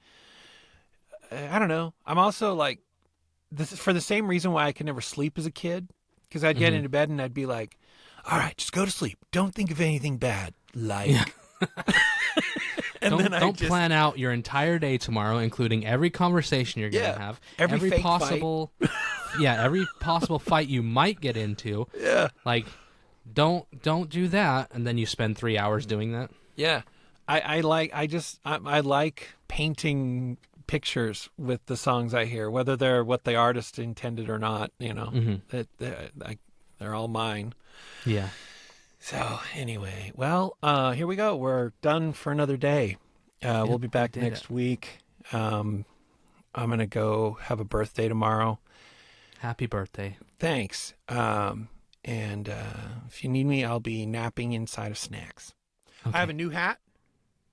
I don't know. I'm also like this is for the same reason why I could never sleep as a kid, because I'd get into bed and I'd be like, all right, just go to sleep. Don't think of anything bad. Like and don't plan out your entire day tomorrow, including every conversation you're going to have, every fake possible every possible fight you might get into. Yeah. Like don't do that, and then you spend 3 hours doing that. Yeah. I like painting pictures with the songs I hear, whether they're what the artist intended or not, that they're all mine. Yeah. So anyway, well, here we go. We're done for another day. We'll be back next week. I'm going to go have a birthday tomorrow. Happy birthday. Thanks. And if you need me, I'll be napping inside of snacks. Okay. I have a new hat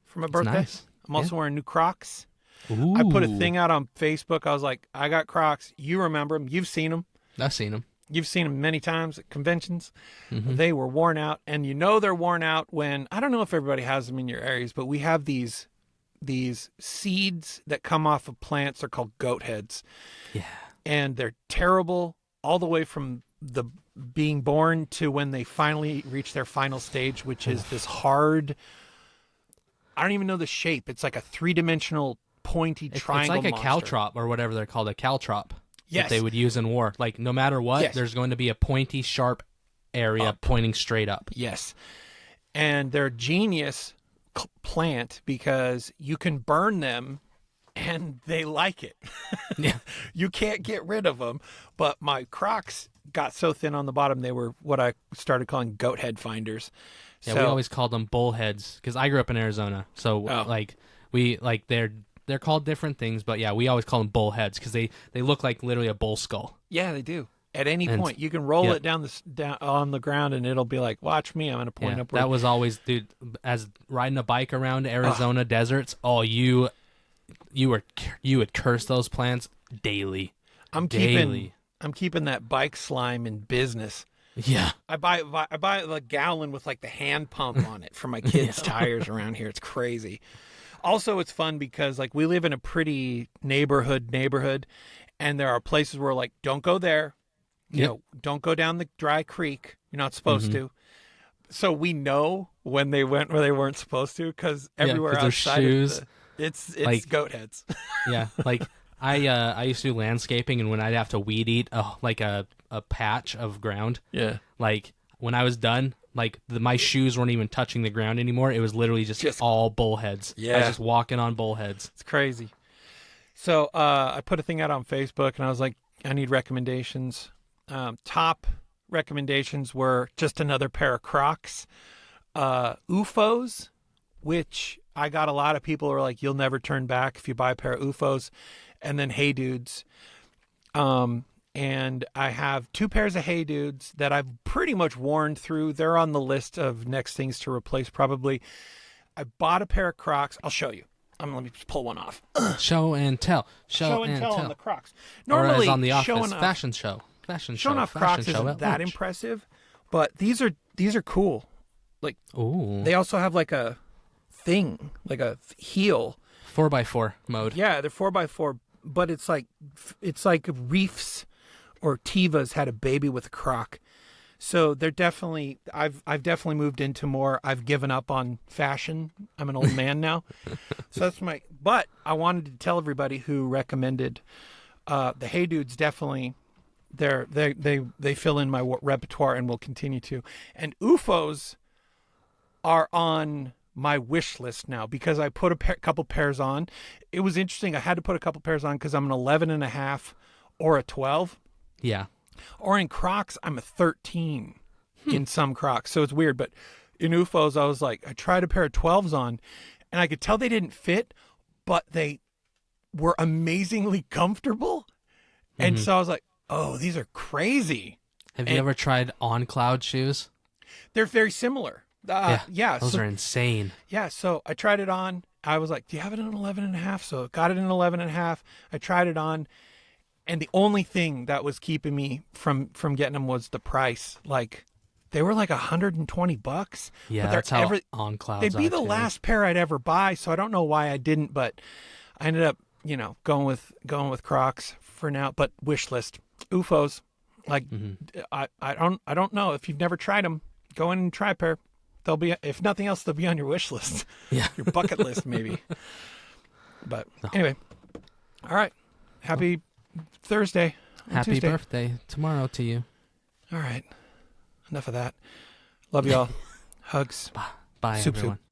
for my birthday. Nice. I'm also wearing new Crocs. Ooh. I put a thing out on Facebook. I was like, I got Crocs. You remember them. You've seen them. I've seen them. You've seen them many times at conventions. Mm-hmm. They were worn out. And they're worn out when, I don't know if everybody has them in your areas, but we have these seeds that come off of plants. They're called goat heads. Yeah. And they're terrible all the way from the being born to when they finally reach their final stage, which is this hard, I don't even know the shape. It's like a 3-dimensional pointy triangle It's like a monster. caltrop or whatever they're called, a caltrop. Yes. That they would use in war. Like no matter what, Yes. there's going to be a pointy, sharp area pointing straight up. Yes. And they're a genius plant because you can burn them and they like it. Yeah. You can't get rid of them. But my Crocs got so thin on the bottom, they were what I started calling goat head finders. Yeah, we always called them bullheads because I grew up in Arizona. So they're called different things, but yeah, we always call them bullheads because they look like literally a bull skull. Yeah, they do. At any point, you can roll it down on the ground, and it'll be like, "Watch me! I'm going to point upward." That was always, dude. As riding a bike around Arizona deserts, you would curse those plants daily. I'm keeping that bike slime in business. Yeah, I buy a gallon with like the hand pump on it for my kids' tires around here. It's crazy. Also, it's fun because like we live in a pretty neighborhood, and there are places where like don't go there. You know, don't go down the dry creek. You're not supposed to. So we know when they went where they weren't supposed to because everywhere outside shoes, it's like, goat heads. Yeah, like I used to do landscaping, and when I'd have to weed eat a patch of ground, like when I was done, like my shoes weren't even touching the ground anymore. It was literally just all bullheads. Yeah, I was just walking on bullheads. It's crazy. So I put a thing out on Facebook, and I was like, I need recommendations. Top recommendations were just another pair of Crocs, UFOs, which I got a lot of people who are like, you'll never turn back if you buy a pair of UFOs, and then Hey Dudes. And I have 2 pairs of Hey Dudes that I've pretty much worn through. They're on the list of next things to replace probably. I bought a pair of Crocs. I'll show you. Let me just pull one off. Show and tell. Show and tell on the Crocs. Normally, on the Office fashion show. Showing off Crocs isn't that impressive, but these are cool. Like, they also have like a thing, like a heel. 4x4 mode. Yeah, they're 4x4, but it's like Reefs or Tevas had a baby with a Croc. So they're definitely, I've definitely moved into more. I've given up on fashion. I'm an old man now, so that's But I wanted to tell everybody who recommended the Hey Dudes. Definitely, they fill in my repertoire and will continue to. And UFOs are on my wish list now because I put a couple pairs on. It was interesting. I had to put a couple pairs on because I'm an 11.5 or a 12. Yeah. Or in Crocs, I'm a 13 in some Crocs. So it's weird. But in UFOs, I was like, I tried a pair of 12s on, and I could tell they didn't fit, but they were amazingly comfortable. And so I was like, oh, these are crazy. Have you ever tried On Cloud shoes? They're very similar. Yeah. Those are insane. Yeah. So I tried it on. I was like, do you have it in an 11.5? So got it in an 11.5. I tried it on. And the only thing that was keeping me from getting them was the price. Like, they were like $120. Yeah, that's how On Clouds they'd be the last pair I'd ever buy. So I don't know why I didn't, but I ended up, going with Crocs for now. But wish list, UFOs. Like, I don't know if you've never tried them. Go in and try a pair. They'll be, if nothing else, they'll be on your wish list. Yeah, your bucket list maybe. But anyway, all right. Happy Thursday. Happy Tuesday. Birthday tomorrow to you. All right. Enough of that. Love y'all. Hugs. Bye Soup, everyone. soup.